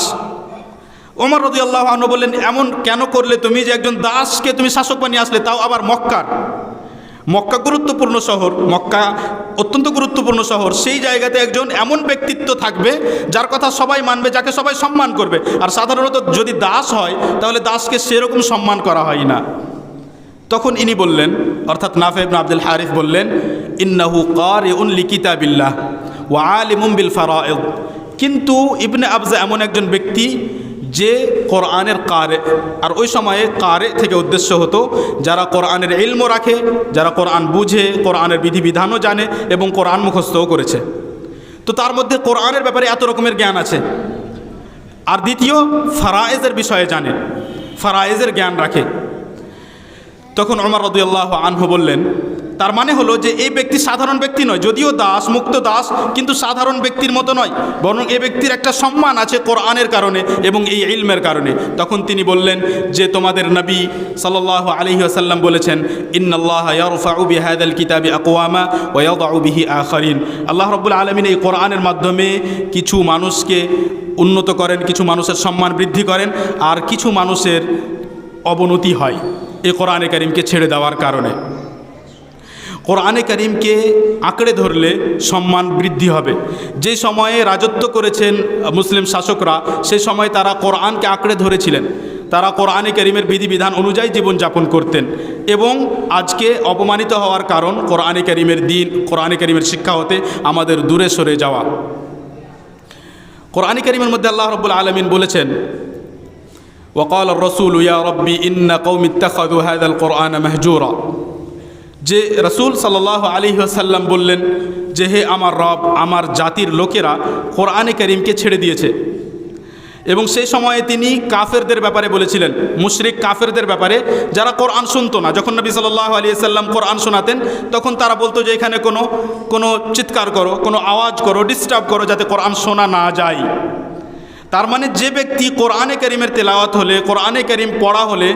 ওমর রাদিয়াল্লাহু আনহু বললেন এমন কেন করলে তুমি যে একজন দাসকে তুমি শাসক বানিয়ে আসলে, তাও আবার মক্কার? মক্কা গুরুত্বপূর্ণ শহর, মক্কা অত্যন্ত গুরুত্বপূর্ণ শহর, সেই জায়গাতে একজন এমন ব্যক্তিত্ব থাকবে যার কথা সবাই মানবে, যাকে সবাই সম্মান করবে। আর সাধারণত যদি দাস হয় তাহলে দাসকে সেরকম সম্মান করা হয় না। তখন ইনি বললেন, অর্থাৎ নাফে ইবনে আব্দুল হারিস বললেন ইন্নাহু কারিউন লিকিতাবিল্লাহ ওয়া আলিমুম বিল ফারাইদ। কিন্তু ইবনে আবজা এমন একজন ব্যক্তি যে কোরআনের কারে, আর ওই সময়ে কারে থেকে উদ্দেশ্য হতো যারা কোরআনের ইলমও রাখে, যারা কোরআন বুঝে, কোরআনের বিধিবিধানও জানে এবং কোরআন মুখস্থও করেছে। তো তার মধ্যে কোরআনের ব্যাপারে এত রকমের জ্ঞান আছে। আর দ্বিতীয়, ফারায়েজের বিষয়ে জানে, ফারায়েজের জ্ঞান রাখে। তখন ওমর রাদিয়াল্লাহু আনহু বললেন তার মানে হলো যে এই ব্যক্তি সাধারণ ব্যক্তি নয়, যদিও দাস, মুক্ত দাস, কিন্তু সাধারণ ব্যক্তির মতো নয়, বরং এই ব্যক্তির একটা সম্মান আছে কোরআনের কারণে এবং এই ইলমের কারণে। তখন তিনি বললেন যে তোমাদের নবী সাল্লাল্লাহু আলাইহি ওয়াসাল্লাম বলেছেন ইন্নাল্লাহা ইয়ারফাউ বিহাদাল কিতাবি আকওয়ামা ওয়া ইয়াদউ বিহি আখারিন। আল্লাহ রাব্বুল আলামিন এই কোরআনের মাধ্যমে কিছু মানুষকে উন্নত করেন, কিছু মানুষের সম্মান বৃদ্ধি করেন, আর কিছু মানুষের অবনতি হয় এই কোরআনে কারীমকে ছেড়ে দেওয়ার কারণে। কোরআনে কারীমকে আঁকড়ে ধরলে সম্মান বৃদ্ধি হবে। যে সময়ে রাজত্ব করেছেন মুসলিম শাসকরা, সেই সময় তারা কোরআনকে আঁকড়ে ধরেছিলেন, তারা কোরআনে কারীমের বিধিবিধান অনুযায়ী জীবনযাপন করতেন। এবং আজকে অপমানিত হওয়ার কারণ কোরআনে কারীমের দিন, কোরআনে কারীমের শিক্ষা হতে আমাদের দূরে সরে যাওয়া। কোরআনে কারীমের মধ্যে আল্লাহ রাব্বুল আলামিন বলেছেন ওয়াকাল আর-রাসূল ইয়া রাব্বি ইন্না কওমি ইত্তাখাযু হাযাল কুরআনা মাহজুরা, যে রাসূল সাল্লাল্লাহু আলাইহি ওয়াসাল্লাম বললেন যে হে আমার রব, আমার জাতির লোকেরা কোরআনে কারীমকে ছেড়ে দিয়েছে। এবং সেই সময়ে তিনি কাফেরদের ব্যাপারে বলেছিলেন, মুশরিক কাফেরদের ব্যাপারে, যারা কোরআন শুনতো না। যখন নবী সাল্লাল্লাহু আলাইহি ওয়াসাল্লাম কোরআন শোনাতেন তখন তারা বলতো যে এখানে কোনো চিৎকার করো, কোনো আওয়াজ করো, ডিস্টার্ব করো, যাতে কোরআন শোনা না যায়। তার মানে যে ব্যক্তি কোরআনে কারীমের তেলাওয়াত হলে, কোরআনে কারীম পড়া হলে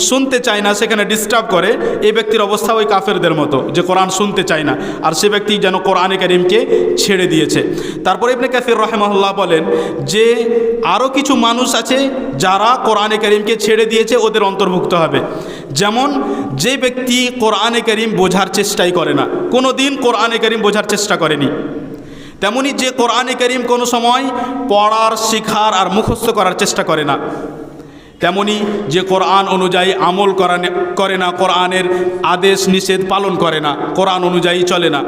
শুনতে চায় না, সেখানে ডিস্টার্ব করে, এই ব্যক্তির অবস্থা ওই কাফেরদের মতো, যে কোরআন শুনতে চায় না, আর সে ব্যক্তি যেন কোরআনে কারীমকে ছেড়ে দিয়েছে। তারপরে ইবনে কাসির রাহিমাহুল্লাহ বলেন যে আরও কিছু মানুষ আছে যারা কোরআনে কারীমকে ছেড়ে দিয়েছে, ওদের অন্তর্ভুক্ত হবে। যেমন যে ব্যক্তি কোরআনে কারীম বোঝার চেষ্টাই করে না, কোনো দিন কোরআনে কারীম বোঝার চেষ্টা করেনি, তেমনি যে কোরআনে কারীম কোনো সময় পড়ার, শেখার আর মুখস্থ করার চেষ্টা করে না, তেমনি যে কোরআন অনুযায়ী আমল করে না, কোরআনের আদেশ নিষেধ পালন করে না, কোরআন অনুযায়ী চলে না,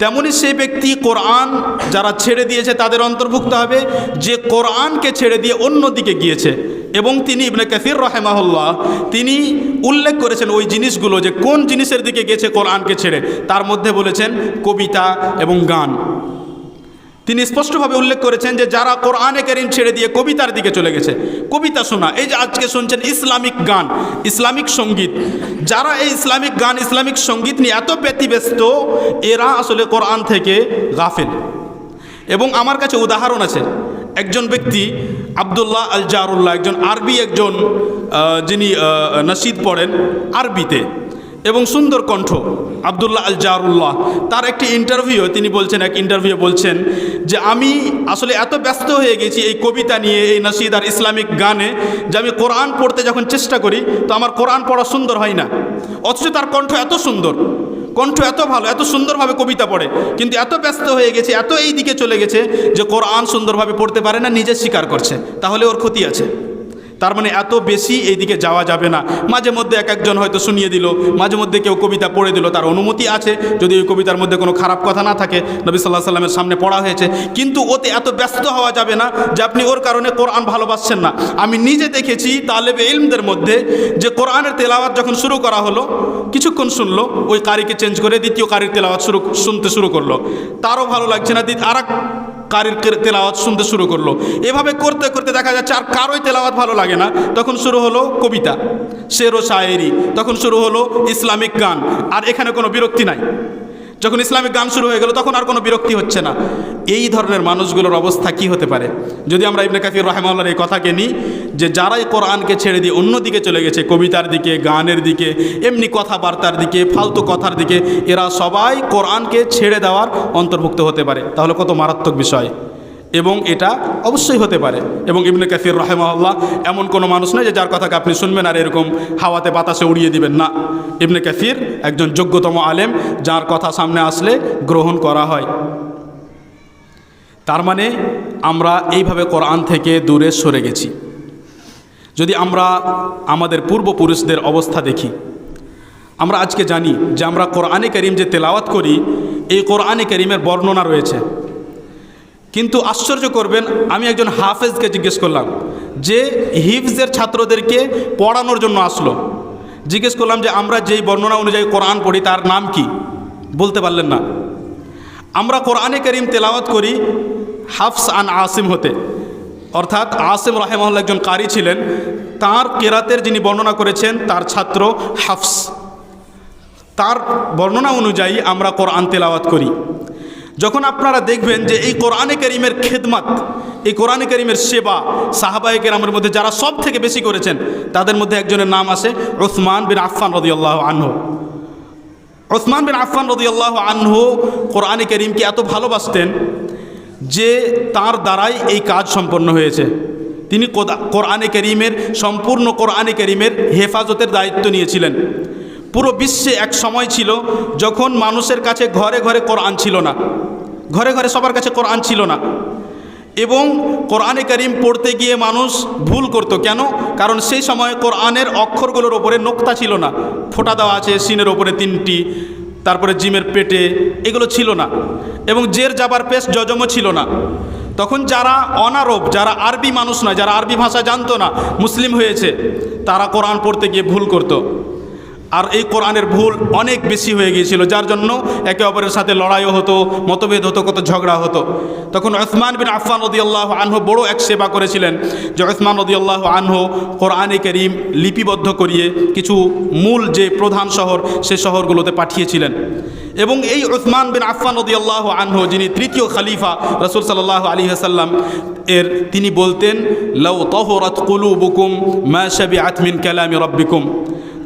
তেমনি সে ব্যক্তি কোরআন যারা ছেড়ে দিয়েছে তাদের অন্তর্ভুক্ত হবে, যে কোরআনকে ছেড়ে দিয়ে অন্য দিকে গিয়েছে। এবং তিনি ইবনে কাসির রাহিমাহুল্লাহ তিনি উল্লেখ করেছেন ওই জিনিসগুলো, যে কোন জিনিসের দিকে গেছে কোরআনকে ছেড়ে। তার মধ্যে বলেছেন কবিতা এবং গান। তিনি স্পষ্টভাবে উল্লেখ করেছেন যে যারা কোরআনে কারীম ছেড়ে দিয়ে কবিতার দিকে চলে গেছে, কবিতা শোনা, এই যে আজকে শুনছেন ইসলামিক গান, ইসলামিক সঙ্গীত, যারা এই ইসলামিক গান, ইসলামিক সঙ্গীত নিয়ে এত ব্যতিব্যস্ত, এরা আসলে কোরআন থেকে গাফিল। এবং আমার কাছে উদাহরণ আছে, একজন ব্যক্তি আব্দুল্লাহ আল জারুল্লাহ, একজন আরবি, একজন যিনি নশীদ পড়েন আরবিতে, এবং সুন্দর কণ্ঠ আব্দুল্লাহ আল জারুল্লাহ, তার একটি ইন্টারভিউ তিনি বলছেন, এক ইন্টারভিউ বলছেন যে আমি আসলে এত ব্যস্ত হয়ে গেছি এই কবিতা নিয়ে, এই নসিদ আর ইসলামিক গানে, যে আমি কোরআন পড়তে যখন চেষ্টা করি তো আমার কোরআন পড়া সুন্দর হয় না। অথচ তার কণ্ঠ এত সুন্দর, কণ্ঠ এত ভালো, এত সুন্দরভাবে কবিতা পড়ে, কিন্তু এত ব্যস্ত হয়ে গেছে, এত এই দিকে চলে গেছে যে কোরআন সুন্দরভাবে পড়তে পারে না, নিজে স্বীকার করছে। তাহলে ওর ক্ষতি আছে। তার মানে এত বেশি এই দিকে যাওয়া যাবে না। মাঝে মধ্যে এক একজন হয়তো শুনিয়ে দিল, মাঝে মধ্যে কেউ কবিতা পড়ে দিল, তার অনুমতি আছে যদি ওই কবিতার মধ্যে কোনো খারাপ কথা না থাকে, নবী সাল্লাল্লাহু আলাইহি সাল্লামের সামনে পড়া হয়েছে। কিন্তু ওতে এত ব্যস্ত হওয়া যাবে না যে আপনি ওর কারণে কোরআন ভালোবাসছেন না। আমি নিজে দেখেছি তালেবে ইলমদের মধ্যে যে কোরআনের তেলাওয়াত যখন শুরু করা হলো, কিছুক্ষণ শুনলো, ওই কারিকে চেঞ্জ করে দ্বিতীয় কারির তেলাওয়াত শুনতে শুরু করলো, তারও ভালো লাগছে না, আর এক কারির তেলাওয়াত শুনতে শুরু করলো। এভাবে করতে করতে দেখা যাচ্ছে আর কারোই তেলাওয়াত ভালো লাগে না, তখন শুরু হলো কবিতা, শের ও শায়েরি, তখন শুরু হলো ইসলামিক গান, আর এখানে কোনো বিরক্তি নাই। যখন ইসলামিক গান শুরু হয়ে গেল তখন আর কোনো বিরক্তি হচ্ছে না। এই ধরনের মানুষগুলোর অবস্থা কি হতে পারে? যদি আমরা ইবনে কাসির রাহিমাহুল্লাহর এই কথাকে নিই যে যারাই কোরআনকে ছেড়ে দিয়ে অন্যদিকে চলে গেছে, কবিতার দিকে, গানের দিকে, এমনি কথাবার্তার দিকে, ফালতু কথার দিকে, এরা সবাই কোরআনকে ছেড়ে দেওয়ার অন্তর্ভুক্ত হতে পারে। তাহলে কত মারাত্মক বিষয়! এবং এটা অবশ্যই হতে পারে। এবং ইবনে কাসির রাহিমাহুল্লাহ এমন কোনো মানুষ নয় যে যার কথাকে আপনি শুনবেন আর এরকম হাওয়াতে বাতাসে উড়িয়ে দিবেন না। ইবনে কাসির একজন যোগ্যতম আলেম, যার কথা সামনে আসলে গ্রহণ করা হয়। তার মানে আমরা এইভাবে কোরআন থেকে দূরে সরে গেছি। যদি আমরা আমাদের পূর্বপুরুষদের অবস্থা দেখি, আমরা আজকে জানি যে আমরা কোরআনে কারীম যে তেলাওয়াত করি, এই কোরআনে কারীমের বর্ণনা রয়েছে। কিন্তু আশ্চর্য করবেন, আমি একজন হাফেজকে জিজ্ঞেস করলাম যে হিফজের ছাত্রদেরকে পড়ানোর জন্য আসলো, জিজ্ঞেস করলাম যে আমরা যেই বর্ণনা অনুযায়ী কোরআন পড়ি তার নাম কি? বলতে পারলেন না। আমরা কোরআনে কারীম তেলাওয়াত করি হাফস আন আসিম হতে, অর্থাৎ আসিম রাহিমাহুল্লাহ একজন কারি ছিলেন, তার কেরাতের যিনি বর্ণনা করেছেন তার ছাত্র হাফস, তার বর্ণনা অনুযায়ী আমরা কোরআন তেলাওয়াত করি। যখন আপনারা দেখবেন যে এই কোরআনে কারীমের খেদমত, এই কোরআনে কারীমের সেবা সাহাবায়ে কেরামের মধ্যে যারা সব থেকে বেশি করেছেন, তাদের মধ্যে একজনের নাম আছে উসমান বিন আফফান রাদিয়াল্লাহু আনহু। উসমান বিন আফফান রাদিয়াল্লাহু আনহু কোরআনে কারীমকে এত ভালোবাসতেন যে তার দ্বারাই এই কাজ সম্পন্ন হয়েছে। তিনি কোরআনে কারীমের, সম্পূর্ণ কোরআনে কারীমের হেফাজতের দায়িত্ব নিয়েছিলেন। পুরো বিশ্বে এক সময় ছিল যখন মানুষের কাছে ঘরে ঘরে কোরআন ছিল না, ঘরে ঘরে সবার কাছে কোরআন ছিল না, এবং কোরআনে কারীম পড়তে গিয়ে মানুষ ভুল করত। কেন? কারণ সেই সময় কোরআনের অক্ষরগুলোর ওপরে নোক্তা ছিল না, ফোঁটা দেওয়া আছে, সিনের ওপরে 3টি, তারপরে জিমের পেটে, এগুলো ছিল না, এবং জের জাবার পেশ জজমও ছিল না। তখন যারা অনারব, যারা আরবি মানুষ নয়, যারা আরবি ভাষা জানতো না, মুসলিম হয়েছে, তারা কোরআন পড়তে গিয়ে ভুল করত। আর এই কোরআনের ভুল অনেক বেশি হয়ে গিয়েছিল, যার জন্য একে অপরের সাথে লড়াইও হতো, মতভেদ হতো, কত ঝগড়া হতো। তখন উসমান বিন আফফান রাদিয়াল্লাহু আনহু বড় এক সেবা করেছিলেন, যে উসমান রাদিয়াল্লাহু আনহু কোরআনে কারীম লিপিবদ্ধ করিয়ে কিছু মূল যে প্রধান শহর, সে শহরগুলোতে পাঠিয়েছিলেন। এবং এই উসমান বিন আফফান রাদিয়াল্লাহু আনহু, যিনি তৃতীয় খলিফা রাসূল সাল্লাল্লাহু আলাইহি ওয়াসাল্লাম এর, তিনি বলতেন লাউ তাহুরাত কুলুবুকুম মা শাবিআত মিন কালামি রাব্বিকুম,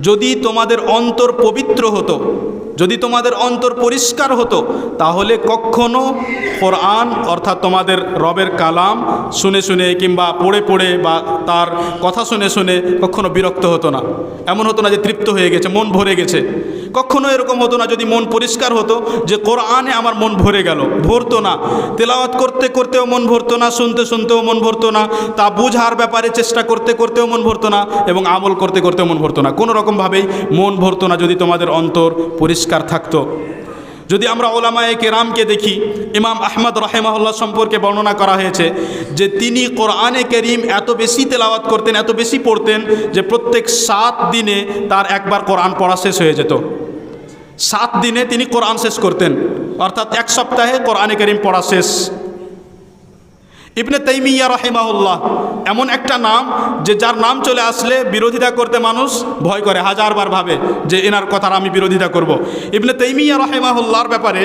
যদি তোমাদের অন্তর পবিত্র হতো, যদি তোমাদের অন্তর পরিষ্কার হতো, তাহলে কখনো কোরআন অর্থাৎ তোমাদের রবের কালাম শুনে শুনে কিংবা পড়ে পড়ে বা তার কথা শুনে শুনে কখনো বিরক্ত হতো না। এমন হতো না যে তৃপ্ত হয়ে গেছে, মন ভরে গেছে, কখনো এরকম হতো না। যদি মন পরিষ্কার হতো যে কোরআনে আমার মন ভরে গেল, ভরতো না। তেলাওয়াত করতে করতেও মন ভরতো না, শুনতে শুনতেও মন ভরতো না, তা বুঝার ব্যাপারে চেষ্টা করতে করতেও মন ভরতো না, এবং আমল করতে করতেও মন ভরতো না, কোনো রকমভাবেই মন ভরতো না যদি তোমাদের অন্তর পরিষ্কার থাকতো। যদি আমরা ওলামায়ে কেরামকে দেখি, ইমাম আহমদ রাহিমাহুল্লাহ সম্পর্কে বর্ণনা করা হয়েছে যে তিনি কোরআনে কারীম এত বেশি তেলাওয়াত করতেন, এত বেশি পড়তেন যে প্রত্যেক 7 দিনে তার একবার কোরআন পড়া শেষ হয়ে যেত। 7 দিনে তিনি কোরআন শেষ করতেন, অর্থাৎ 1 সপ্তাহে কোরআনে কারীম পড়া শেষ। ইবনে তাইমিয়া রাহিমাহুল্লাহ এমন একটা নাম যে যার নাম চলে আসলে বিরোধিতা করতে মানুষ ভয় করে, হাজারবার ভাবে যে এনার কথার আমি বিরোধিতা করব। ইবনে তাইমিয়া রাহিমাহুল্লাহর ব্যাপারে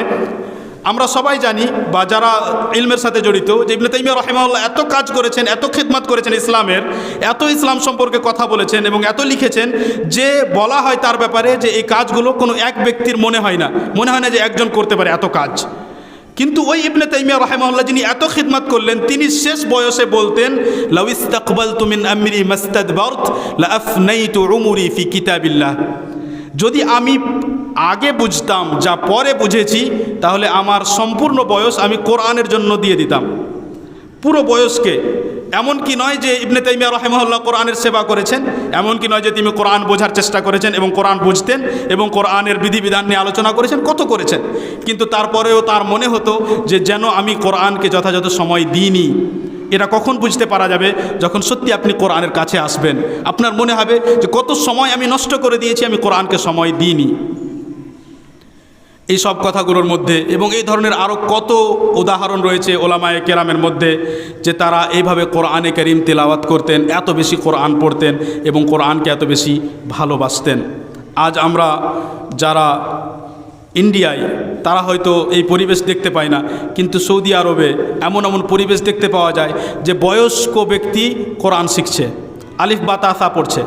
আমরা সবাই জানি বা যারা ইলমের সাথে জড়িত যে ইবনে তাইমিয়া রাহিমাহুল্লাহ এত কাজ করেছেন, এত খিদমত করেছেন ইসলামের, এত ইসলাম সম্পর্কে কথা বলেছেন এবং এত লিখেছেন যে বলা হয় তার ব্যাপারে যে এই কাজগুলো কোনো এক ব্যক্তির মনে হয় না যে একজন করতে পারে এত কাজ। কিন্তু ওই ইবনে তাইমিয়া রাহিমাহুল্লাহ যিনি এত খিদমত করলেন, তিনি শেষ বয়সে বলতেন, লাউ ইস্তাকবালতু মিন আমরি মাস্তাদবারত লাআফনাইতু উমরি ফি কিতাবিল্লাহ। যদি আমি আগে বুঝতাম যা পরে বুঝেছি, তাহলে আমার সম্পূর্ণ বয়স আমি কোরআনের জন্য দিয়ে দিতাম, পুরো বয়সকে। এমন কি নয় যে ইবনে তাইমিয়া রাহিমাহুল্লাহ কোরআনের সেবা করেছেন, এমন কি নয় যে তিনি কোরআন বোঝার চেষ্টা করেছেন এবং কোরআন বুঝতেন এবং কোরআনের বিধিবিধান নিয়ে আলোচনা করেছেন, কত করেছেন। কিন্তু তারপরেও তার মনে হতো যে যেন আমি কোরআনকে যথাযথ সময় দিইনি। এটা কখন বুঝতে পারা যাবে? যখন সত্যি আপনি কোরআনের কাছে আসবেন, আপনার মনে হবে যে কত সময় আমি নষ্ট করে দিয়েছি, আমি কোরআনকে সময় দিইনি। এই সব কথাগুলোর মধ্যে এবং এই ধরনের আরও কত উদাহরণ রয়েছে ওলামায়ে কেরামের মধ্যে যে তারা এইভাবে কোরআনে কারীম তেলাওয়াত করতেন, এত বেশি কোরআন পড়তেন এবং কোরআনকে এত বেশি ভালোবাসতেন। আজ আমরা যারা ইন্ডিয়ায়, তারা হয়তো এই পরিবেশ দেখতে পায় না, কিন্তু সৌদি আরবে এমন এমন পরিবেশ দেখতে পাওয়া যায় যে বয়স্ক ব্যক্তি কোরআন শিখছে, আলিফ বা তা সা পড়ছে,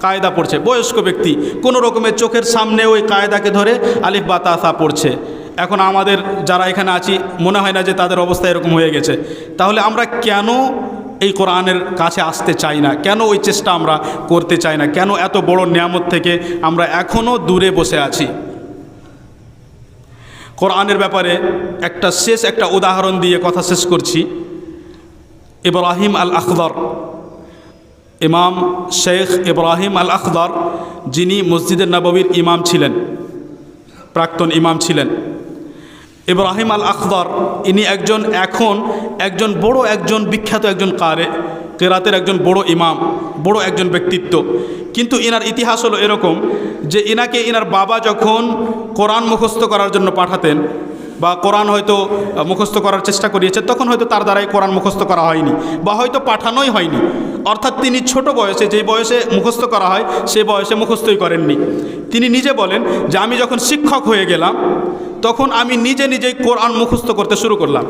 কায়দা পড়ছে। বয়স্ক ব্যক্তি কোনো রকমের চোখের সামনে ওই কায়দাকে ধরে আলিফ বা তা সা পড়ছে। এখন আমাদের যারা এখানে আছি মনে হয় না যে তাদের অবস্থা এরকম হয়ে গেছে। তাহলে আমরা কেন এই কোরআনের কাছে আসতে চাই না? কেন ওই চেষ্টা আমরা করতে চাই না? কেন এত বড় নিয়ামত থেকে আমরা এখনও দূরে বসে আছি? কোরআনের ব্যাপারে একটা উদাহরণ দিয়ে কথা শেষ করছি। ইব্রাহিম আল আখদার, ইমাম শেখ ইব্রাহিম আল আখদার, যিনি মসজিদে নববীর ইমাম ছিলেন, প্রাক্তন ইমাম ছিলেন। ইব্রাহিম আল আখদার ইনি এখন একজন বিখ্যাত একজন কেরাতের একজন বড় ইমাম, বড় একজন ব্যক্তিত্ব। কিন্তু ইনার ইতিহাস হলো এরকম যে ইনার বাবা যখন কোরআন মুখস্থ করার জন্য পাঠাতেন বা কোরআন হয়তো মুখস্থ করার চেষ্টা করিয়েছে, তখন হয়তো তার দ্বারাই কোরআন মুখস্থ করা হয়নি বা হয়তো পাঠানোই হয়নি। অর্থাৎ তিনি ছোট বয়সে, যেই বয়সে মুখস্থ করা হয় সেই বয়সে মুখস্থই করেননি। তিনি নিজে বলেন যে আমি যখন শিক্ষক হয়ে গেলাম তখন আমি নিজেই কোরআন মুখস্থ করতে শুরু করলাম।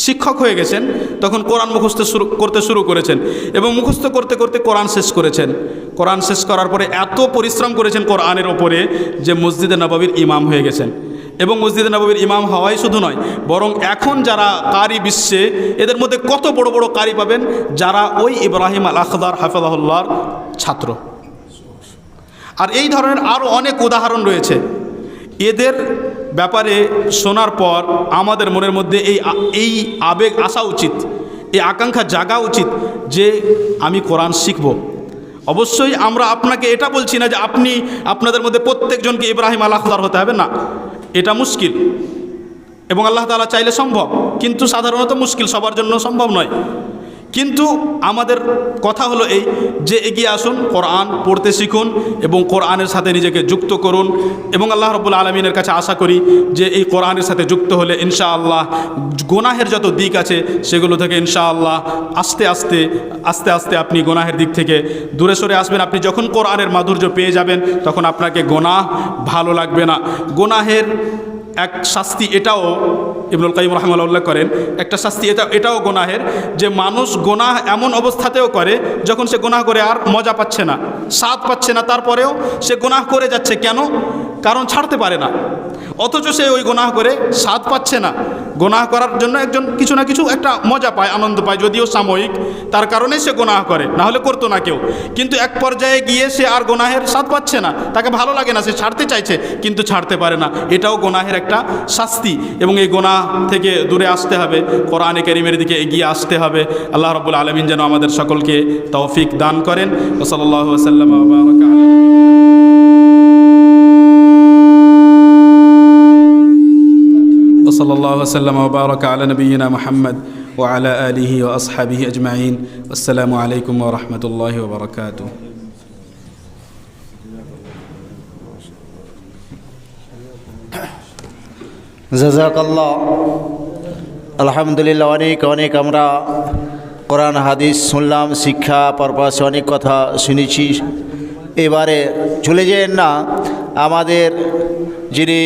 শিক্ষক হয়ে গেছেন তখন কোরআন মুখস্থ করতে শুরু করেছেন এবং মুখস্থ করতে করতে কোরআন শেষ করেছেন। কোরআন শেষ করার পরে এত পরিশ্রম করেছেন কোরআনের ওপরে যে মসজিদে নববীর ইমাম হয়ে গেছেন। এবং মসজিদে নববীর ইমাম হওয়াই শুধু নয়, বরং এখন যারা কারি বিশ্বে, এদের মধ্যে কত বড় বড় কারি পাবেন যারা ওই ইব্রাহিম আল আখদার হাফিজাহুল্লাহর ছাত্র। আর এই ধরনের আরও অনেক উদাহরণ রয়েছে। এদের ব্যাপারে শোনার পর আমাদের মনের মধ্যে এই আবেগ আসা উচিত, এই আকাঙ্ক্ষা জাগা উচিত যে আমি কোরআন শিখব। অবশ্যই আমরা আপনাকে এটা বলছি না যে আপনাদের মধ্যে প্রত্যেকজনকে ইব্রাহিম আল আখদার হতে হবে, না, এটা মুশকিল এবং আল্লাহ তাআলা চাইলে সম্ভব, কিন্তু সাধারণত মুশকিল, সবার জন্য সম্ভব নয়। কিন্তু আমাদের কথা হলো এই যে এগিয়ে আসুন, কোরআন পড়তে শিখুন এবং কোরআনের সাথে নিজেকে যুক্ত করুন। এবং আল্লাহ রাব্বুল আলামিনের কাছে আশা করি যে এই কোরআনের সাথে যুক্ত হলে ইনশাআল্লাহ গুনাহের যত দিক আছে সেগুলো থেকে ইনশাআল্লাহ আস্তে আস্তে আপনি গুনাহের দিক থেকে দূরে সরে আসবেন। আপনি যখন কোরআনের মাধুর্য পেয়ে যাবেন তখন আপনাকে গুনাহ ভালো লাগবে না। গুনাহের এক শাস্তি এটাও ইবনুল কাইয়িম রাহিমাহুল্লাহ উল্লেখ করেন, একটা শাস্তি এটাও গুনাহের, যে মানুষ গুনাহ এমন অবস্থাতেও করে যখন সে গুনাহ করে আর মজা পাচ্ছে না, স্বাদ পাচ্ছে না, তারপরেও সে গুনাহ করে যাচ্ছে। কেন? কারণ ছাড়তে পারে না। অথচ সে ওই গুনাহ করে স্বাদ পাচ্ছে না। গুনাহ করার জন্য একজন কিছু না কিছু একটা মজা পায়, আনন্দ পায়, যদিও সাময়িক, তার কারণে সে গুনাহ করে, না হলে করতো না কেউ। কিন্তু এক পর্যায়ে গিয়ে সে আর গুনাহের স্বাদ পাচ্ছে না, তাকে ভালো লাগে না, সে ছাড়তে চাইছে কিন্তু ছাড়তে পারে না। এটাও গুনাহের একটা শাস্তি এবং এই গুনাহ থেকে দূরে আসতে হবে, কোরআনে কারীমের দিকে এগিয়ে আসতে হবে। আল্লাহ রাব্বুল আলামিন যেন আমাদের সকলকে তৌফিক দান করেন। ওয়া সাল্লাল্লাহু ওয়া সাল্লাম ওয়া বারাকা وصلى الله وسلم وبارك على نبينا محمد وعلى آله وأصحابه أجمعين والسلام عليكم ورحمة الله وبركاته. জাযাকাল্লাহ। আলহামদুলিল্লাহ, অনেক আমরা কোরআন হাদিস শুনলাম, শিক্ষা পারপাসে অনেক কথা শুনেছি। এবারে চলে যেন না, আমাদের যিনি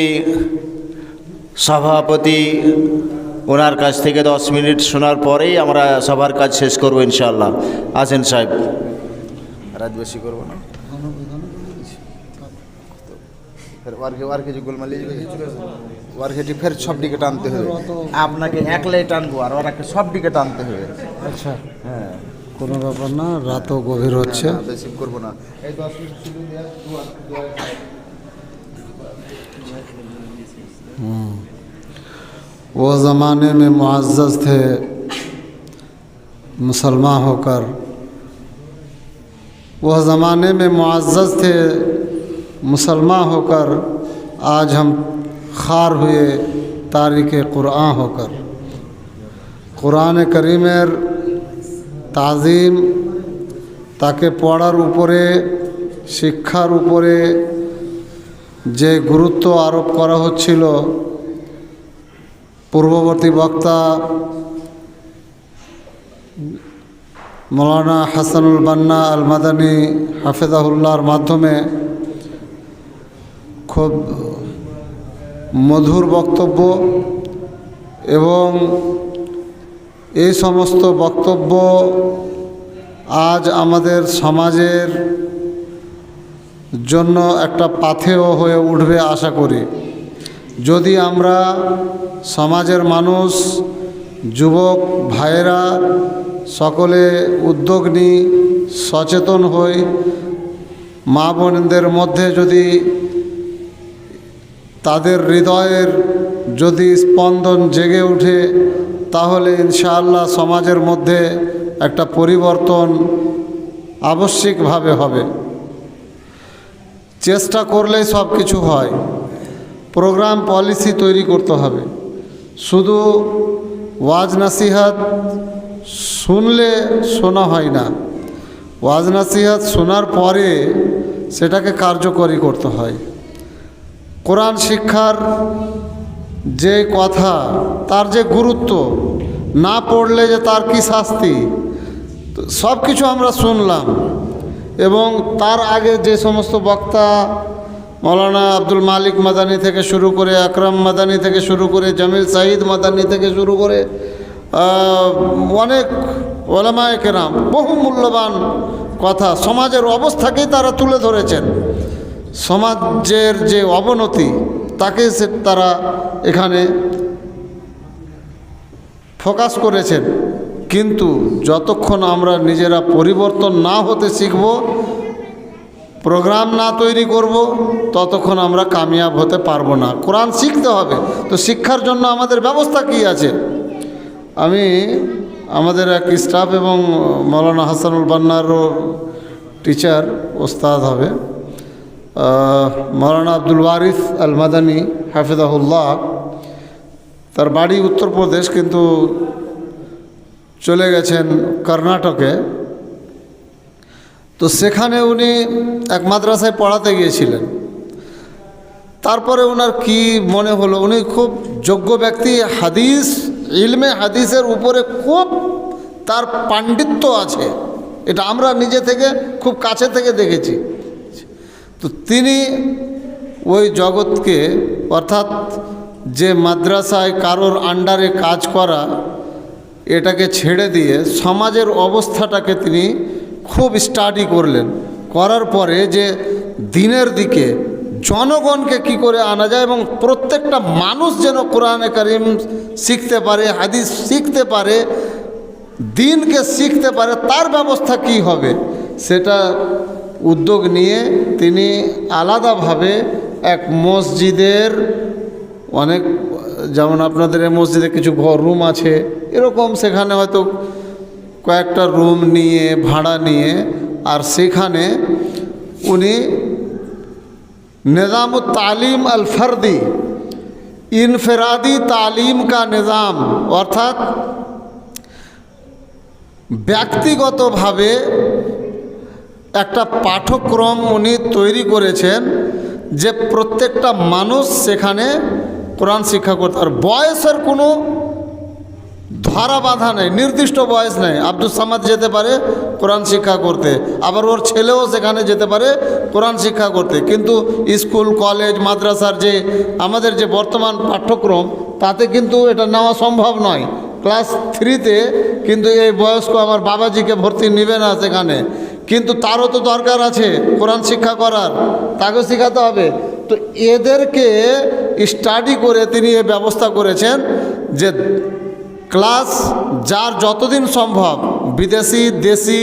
সভাপতি ওনার কাছ থেকে 10 মিনিট শোনার পরেই আমরা সবার কাজ শেষ করব ইনশাআল্লাহ। আসেন সাহেব, রাত বেশি করব না। ফের সব দিকে টানতে হবে, আপনাকে একলাই টানবো আর ওরাকে সব দিকে টানতে হবে। আচ্ছা হ্যাঁ, কোনো ব্যাপার না, রাতও গভীর হচ্ছে, বেশি করবো না। এই 10 মিনিট শুরু দেওয়া वो ज़माने में मुअज़्ज़ज़ थे मुसलमान होकर, वह ज़माने में मुअज़्ज़ज़ थे मुसलमान होकर, आज हम खार हुए तारिक कुरान होकर। कुरान करीमेर ताज़ीम ताके पढ़ार उपरे शिक्षार उपरे जे गुरुत्व आरोप करा हच्छिलो, पूर्ववर्ती वक्ता मौलाना हसनुल बन्ना अल मदनी हाफिजाहुल्लाहर माध्यमे खूब मधुर बक्तव्य एवं এই সমস্ত বক্তব্য আজ আমাদের সমাজের জন্য একটা পাথেয় হয়ে উঠবে আশা করি। যদি আমরা সমাজের মানুষ, যুবক ভাইয়েরা সকলে উদ্যোগ নিই, সচেতন হই, মা বোনদের মধ্যে যদি তাদের হৃদয়ের যদি স্পন্দন জেগে ওঠে, তাহলে ইনশাআল্লাহ সমাজের মধ্যে একটা পরিবর্তন আবশ্যিকভাবে হবে। চেষ্টা করলেই সব কিছু হয়। প্রোগ্রাম পলিসি তৈরি করতে হবে। শুধু ওয়াজ নাসিহাত শুনলে শোনা হয় না, ওয়াজ নাসিহাত শোনার পরে সেটাকে কার্যকরী করতে হয়। কোরআন শিক্ষার যে কথা, তার যে গুরুত্ব, না পড়লে যে তার কি শাস্তি, সব কিছু আমরা শুনলাম। এবং তার আগে যে সমস্ত বক্তা মৌলানা আব্দুল মালিক মাদানী থেকে শুরু করে, আকরাম মাদানী থেকে শুরু করে, জামিল সাঈদ মাদানী থেকে শুরু করে অনেক ওলামায়ে কেরাম বহু মূল্যবান কথা সমাজের অবস্থাকেই তারা তুলে ধরেছেন। সমাজের যে অবনতি তাকে তারা এখানে ফোকাস করেছেন। কিন্তু যতক্ষণ আমরা নিজেরা পরিবর্তন না হতে শিখব, প্রোগ্রাম না তৈরি করব, ততক্ষণ আমরা কামিয়াব হতে পারবো না। কোরআন শিখতে হবে, তো শিক্ষার জন্য আমাদের ব্যবস্থা কি আছে? আমি আমাদের এক স্টাফ এবং মৌলানা হাসানুল বান্নারও টিচার, ওস্তাদ হবে মৌলানা আব্দুল ওয়ারিস আল মাদানী হাফিজাহুল্লাহ। তার বাড়ি উত্তরপ্রদেশ, কিন্তু চলে গেছেন কর্ণাটকে। তো সেখানে উনি এক মাদ্রাসায় পড়াতে গিয়েছিলেন। তারপরে ওনার কি মনে হলো, উনি খুব যোগ্য ব্যক্তি, হাদিস ইলমে হাদিসের উপরে খুব তার পাণ্ডিত্য আছে, এটা আমরা নিজে থেকে খুব কাছে থেকে দেখেছি। তো তিনি ওই জগৎকে, অর্থাৎ যে মাদ্রাসায় কারোর আন্ডারে কাজ করা, এটাকে ছেড়ে দিয়ে সমাজের অবস্থাটাকে তিনি খুব স্টাডি করলেন। করার পরে যে দিনের দিকে জনগণকে কি করে আনা যায় এবং প্রত্যেকটা মানুষ যেন কোরআনে কারিম শিখতে পারে, হাদিস শিখতে পারে, দিনকে শিখতে পারে, তার ব্যবস্থা কি হবে, সেটা উদ্যোগ নিয়ে তিনি আলাদাভাবে এক মসজিদের, অনেক যেমন আপনাদের এই মসজিদে কিছু রুম আছে, এরকম সেখানে হয়তো কয়েকটা রুম নিয়ে ভাড়া নিয়ে, আর সেখানে উনি নিজামুত তালিম আল ফরদি, ইনফেরাদি তালিম কা নিজাম, অর্থাৎ ব্যক্তিগতভাবে একটা পাঠ্যক্রম উনি তৈরি করেছেন, যে প্রত্যেকটা মানুষ সেখানে কোরআন শিক্ষা করতে, আর বয়সের কোনো ধরা বাঁধা নেই, নির্দিষ্ট বয়স নেই। আব্দুল সামাদ যেতে পারে, কোরআন শিক্ষা করতে, আবার ওর ছেলেও সেখানে যেতে পারে কোরআন শিক্ষা করতে। কিন্তু স্কুল কলেজ মাদ্রাসার যে আমাদের যে বর্তমান পাঠ্যক্রম তাতে কিন্তু এটা নেওয়া সম্ভব নয়। ক্লাস 3-তে কিন্তু এই বয়স্ক আমার বাবাজিকে ভর্তি নেবে না সেখানে, কিন্তু তারও তো দরকার আছে কোরআন শিক্ষা করার, তাকেও শেখাতে হবে। তো এদেরকে স্টাডি করে তিনি এ ব্যবস্থা করেছেন যে ক্লাস যার যতদিন সম্ভব বিদেশি দেশি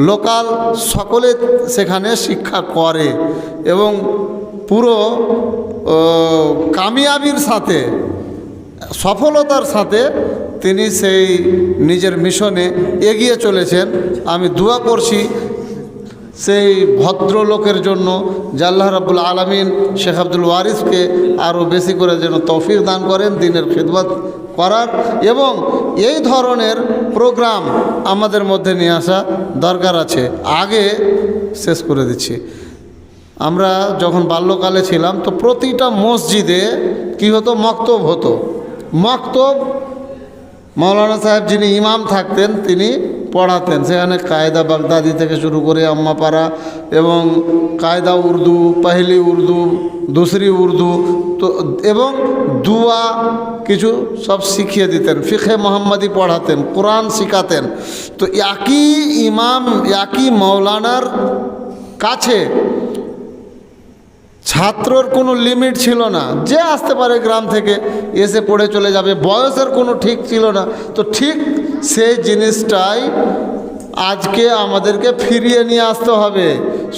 লোকাল সকলে সেখানে শিক্ষা করে এবং পুরো কামিয়াবির সাথে সফলতার সাথে তিনি সেই নিজের মিশনে এগিয়ে চলেছেন। আমি দোয়া করছি সেই ভদ্রলোকের জন্য যে আল্লাহ রাব্বুল আলামিন শেখ আব্দুল ওয়ারিসকে আরও বেশি করে যেন তৌফিক দান করেন দ্বীনের খিদমত করার, এবং এই ধরনের প্রোগ্রাম আমাদের মধ্যে নিয়ে আসা দরকার আছে। আগে শেষ করে দিচ্ছি, আমরা যখন বাল্যকালে ছিলাম তো প্রতিটা মসজিদে কি হতো, মক্তব হতো। মক্তব মৌলানা সাহেব যিনি ইমাম থাকতেন তিনি পড়াতেন, সেখানে কায়দা বাগদাদি থেকে শুরু করে আম্মাপাড়া এবং কায়দা উর্দু, পহলি উর্দু, দুসরি উর্দু তো এবং দুয়া কিছু সব শিখিয়ে দিতেন, ফিকহে মোহাম্মদি পড়াতেন, কোরআন শিখাতেন। তো একই ইমাম একই মৌলানার কাছে ছাত্রর কোনো লিমিট ছিল না, যে আসতে পারে গ্রাম থেকে এসে পড়ে চলে যাবে, বয়সের কোনো ঠিক ছিল না। তো ঠিক সেই জিনিসটাই আজকে আমাদেরকে ফিরিয়ে নিয়ে আসতে হবে।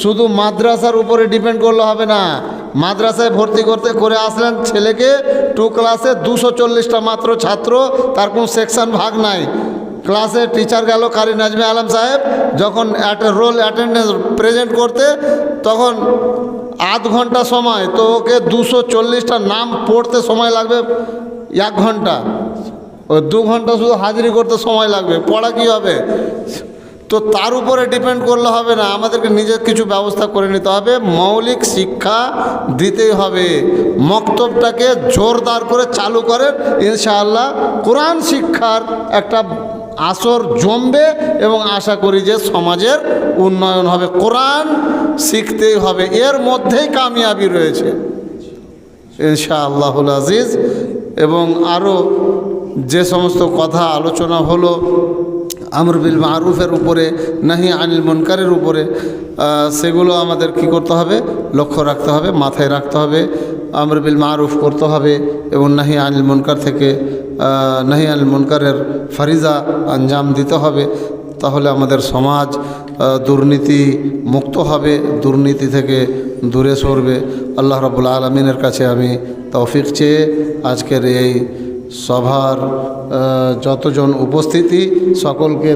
শুধু মাদ্রাসার উপরে ডিপেন্ড করলে হবে না। মাদ্রাসায় ভর্তি করতে করে আসলেন ছেলেকে 2 ক্লাসে 240টা মাত্র ছাত্র, তার কোনো সেকশন ভাগ নাই। ক্লাসে টিচার গেল কারি নাজমে আলম সাহেব যখন রোল অ্যাটেন্ডেন্স প্রেজেন্ট করতে, তখন আধ ঘন্টা সময়, তো ওকে 240টা নাম পড়তে সময় লাগবে 1 ঘন্টা, ওই 2 ঘন্টা শুধু হাজিরি করতে সময় লাগবে, পড়া কী হবে? তো তার উপরে ডিপেন্ড করলে হবে না, আমাদেরকে নিজের কিছু ব্যবস্থা করে নিতে হবে। মৌলিক শিক্ষা দিতেই হবে, মক্তবটাকে জোরদার করে চালু করেন, ইনশাআল্লাহ কোরআন শিক্ষার একটা আসর জমবে এবং আশা করি যে সমাজের উন্নয়ন হবে। কোরআন শিখতেই হবে, এর মধ্যেই কামিয়াবি রয়েছে ইনশাআল্লাহুল আজিজ। এবং আরও যে সমস্ত কথা আলোচনা হলো আমর বিল মারুফের উপরে, নাহি আনিল মুনকারের উপরে, সেগুলো আমাদের কি করতে হবে, লক্ষ্য রাখতে হবে, মাথায় রাখতে হবে। আমর বিল মারুফ করতে হবে এবং নাহি আনিল মুনকার থেকে নাহি আনিল মুনকারের ফারিজা আঞ্জাম দিতে হবে। তাহলে আমাদের সমাজ দুর্নীতি মুক্ত হবে, দুর্নীতি থেকে দূরে সরবে। আল্লাহ রাব্বুল আলামিনের কাছে আমি তৌফিক চেয়ে আজকের এই সভার যতজন উপস্থিতি সকলকে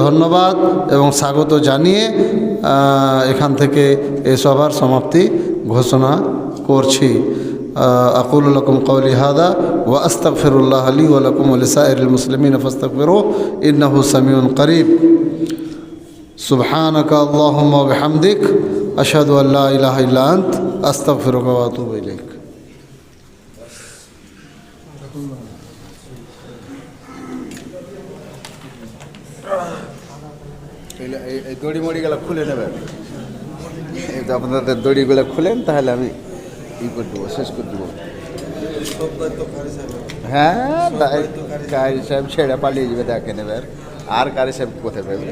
ধন্যবাদ এবং স্বাগত জানিয়ে এখান থেকে এই সভার সমাপ্তি ঘোষণা করছি। আকুলু লাকুম কওলি হাদা ওয়া আস্তাগফিরুল্লাহ লি ওয়া লাকুম ওয়া লিসাইরিল মুসলিমিন ফাস্তাগফিরুহু ইন্নাহু সামিউন করিব। সুবহানাকা আল্লাহুম্মা ওয়া বিহামদিক আশহাদু আল লা ইলাহা ইল্লা আনত আস্তাগফিরুকা ওয়া আতুবু ইলাইক। এই দড়িমড়িগুলো খুলে নেবেন, আপনাদের দড়িগুলো খুলেন, তাহলে আমি করে দেবো, শেষ করে দেবো। হ্যাঁ, তাই কারি সাহেব ছেড়ে পালিয়ে যাবে, দেখে নেবেন। আর কারি সাহেব কোথায় পাবে?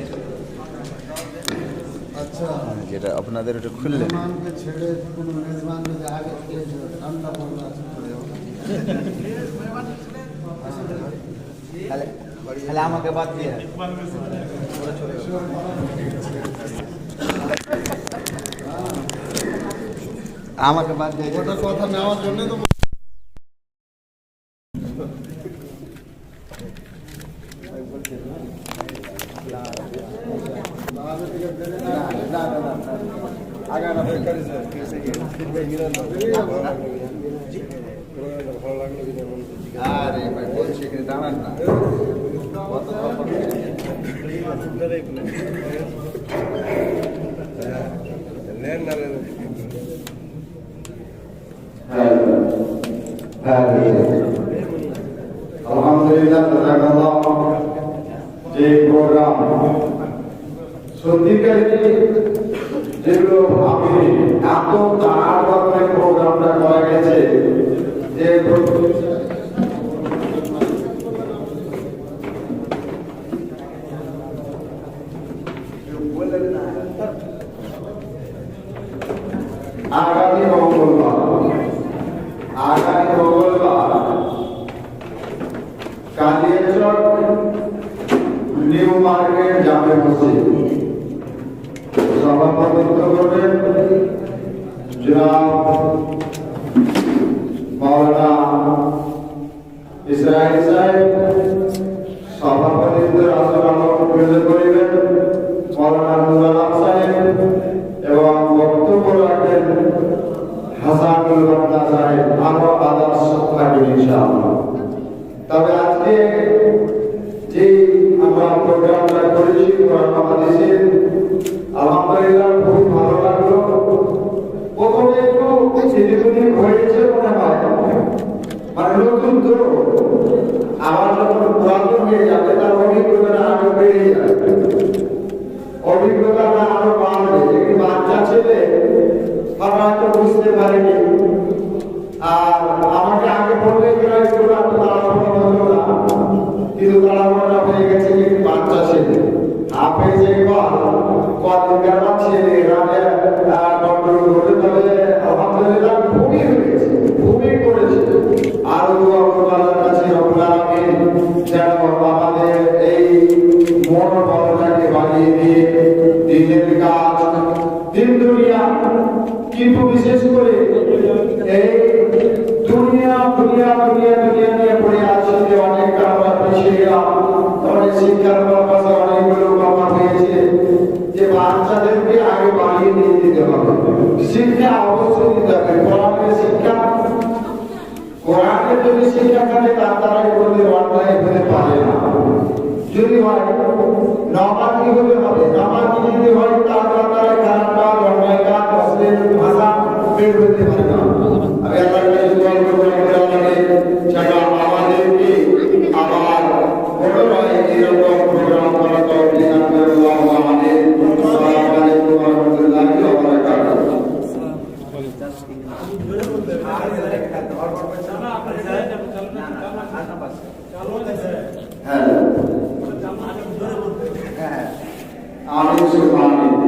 যেটা আপনাদের ওটা খুললেন, তাহলে আমাকে বাদ দিয়ে কথা নেওয়ার জন্য তো আরে ভাই বলছি এখানে দাঁড়ান না। আলহামদুলিল্লাহ, যে সত্যিকারী যেগুলো ভাবিনি এত জানার ব্যাপারে প্রোগ্রামটা করা গেছে যে আগামী মঙ্গলবার কালিয়াচক নিউ মার্কেট জামে মসজিদ সভাপতিত্ব করবেন জনাব মাওলানা ইসরাইল সাহেব। সভাপতিত্বের আসন গ্রহণ করিবেন মাওলানা নুরুল আলম সাহেব এবং বক্তব্য রাখবেন হাসানুল বান্দা সাহেব। আরো আদার্স থাকবেন ইনশাআল্লাহ। তবে আজকে যে আমরা প্রোগ্রামটা করেছি কোরআন হাদিসের, আলহামদুলিল্লাহ খুব ভালো লাগলো। প্রথমে একটু ছেলেগুলি হয়েছে মনে হয়, মানে নতুন তো আবার যখন পুরাতন হয়ে যাবে তার অভিজ্ঞতাটা আরো বেড়ে যাবে, অভিজ্ঞতাটা আরো বাড়বে। একটি বাচ্চা ছেলে আমরা হয়তো বুঝতে পারিনি, আর আমাকে আগে বললে একটু তাড়াহুড়ো হতো না, কিন্তু তাড়াহুড়োটা হয়ে গেছে। একটি বাচ্চা ছেলে হাফেজ একবার কদিনকার ছেলে কন্ট্রোল করতে, তবে আলহামদুলিল্লাহ খুবই হয়েছে, খুবই করেছে। আরো দোয়া করবো আল্লাহর কাছে রব্বুল আলামিন যেন আমাদের এই মনোবলটাকে বাড়িয়ে দিয়ে দিনের কাজ, দিন দুনিয়া, কিন্তু বিশেষ করে এই দুনিয়া নিয়ে পড়ে আছে যে অনেকটা আমরা পিছিয়ে গেলাম। অনেক শিক্ষার পাশে অনেকগুলো কথা হয়েছে যে বাচ্চাদেরকে আগে বাড়িয়ে দিয়ে দিতে হবে, শিক্ষা অবশ্যই দিতে হবে। কোরআনের শিক্ষা, কোরআনের যদি শিক্ষা থাকে তার দ্বারা কোনোদিন অন্যায় হতে পারে না। যদি হয় নামাজি হতে হবে, নামাজি যদি হয় তার দ্বারা খারাপ কাজ, অন্যায় কাজ, অশ্লীল ভাষা বের হতে পারে না। আমি আল্লাহর কাছে দোয়া করব যেন আমাদেরকে আবার পুনরায় এরকম প্রোগ্রাম করা তৌফিক দান করেন। আল্লাহু আমিন। আসসালামু আলাইকুম ওয়া রাহমাতুল্লাহি ওয়া বারাকাতুহু। হ্যাঁ আমিন সুবহানাল্লাহ।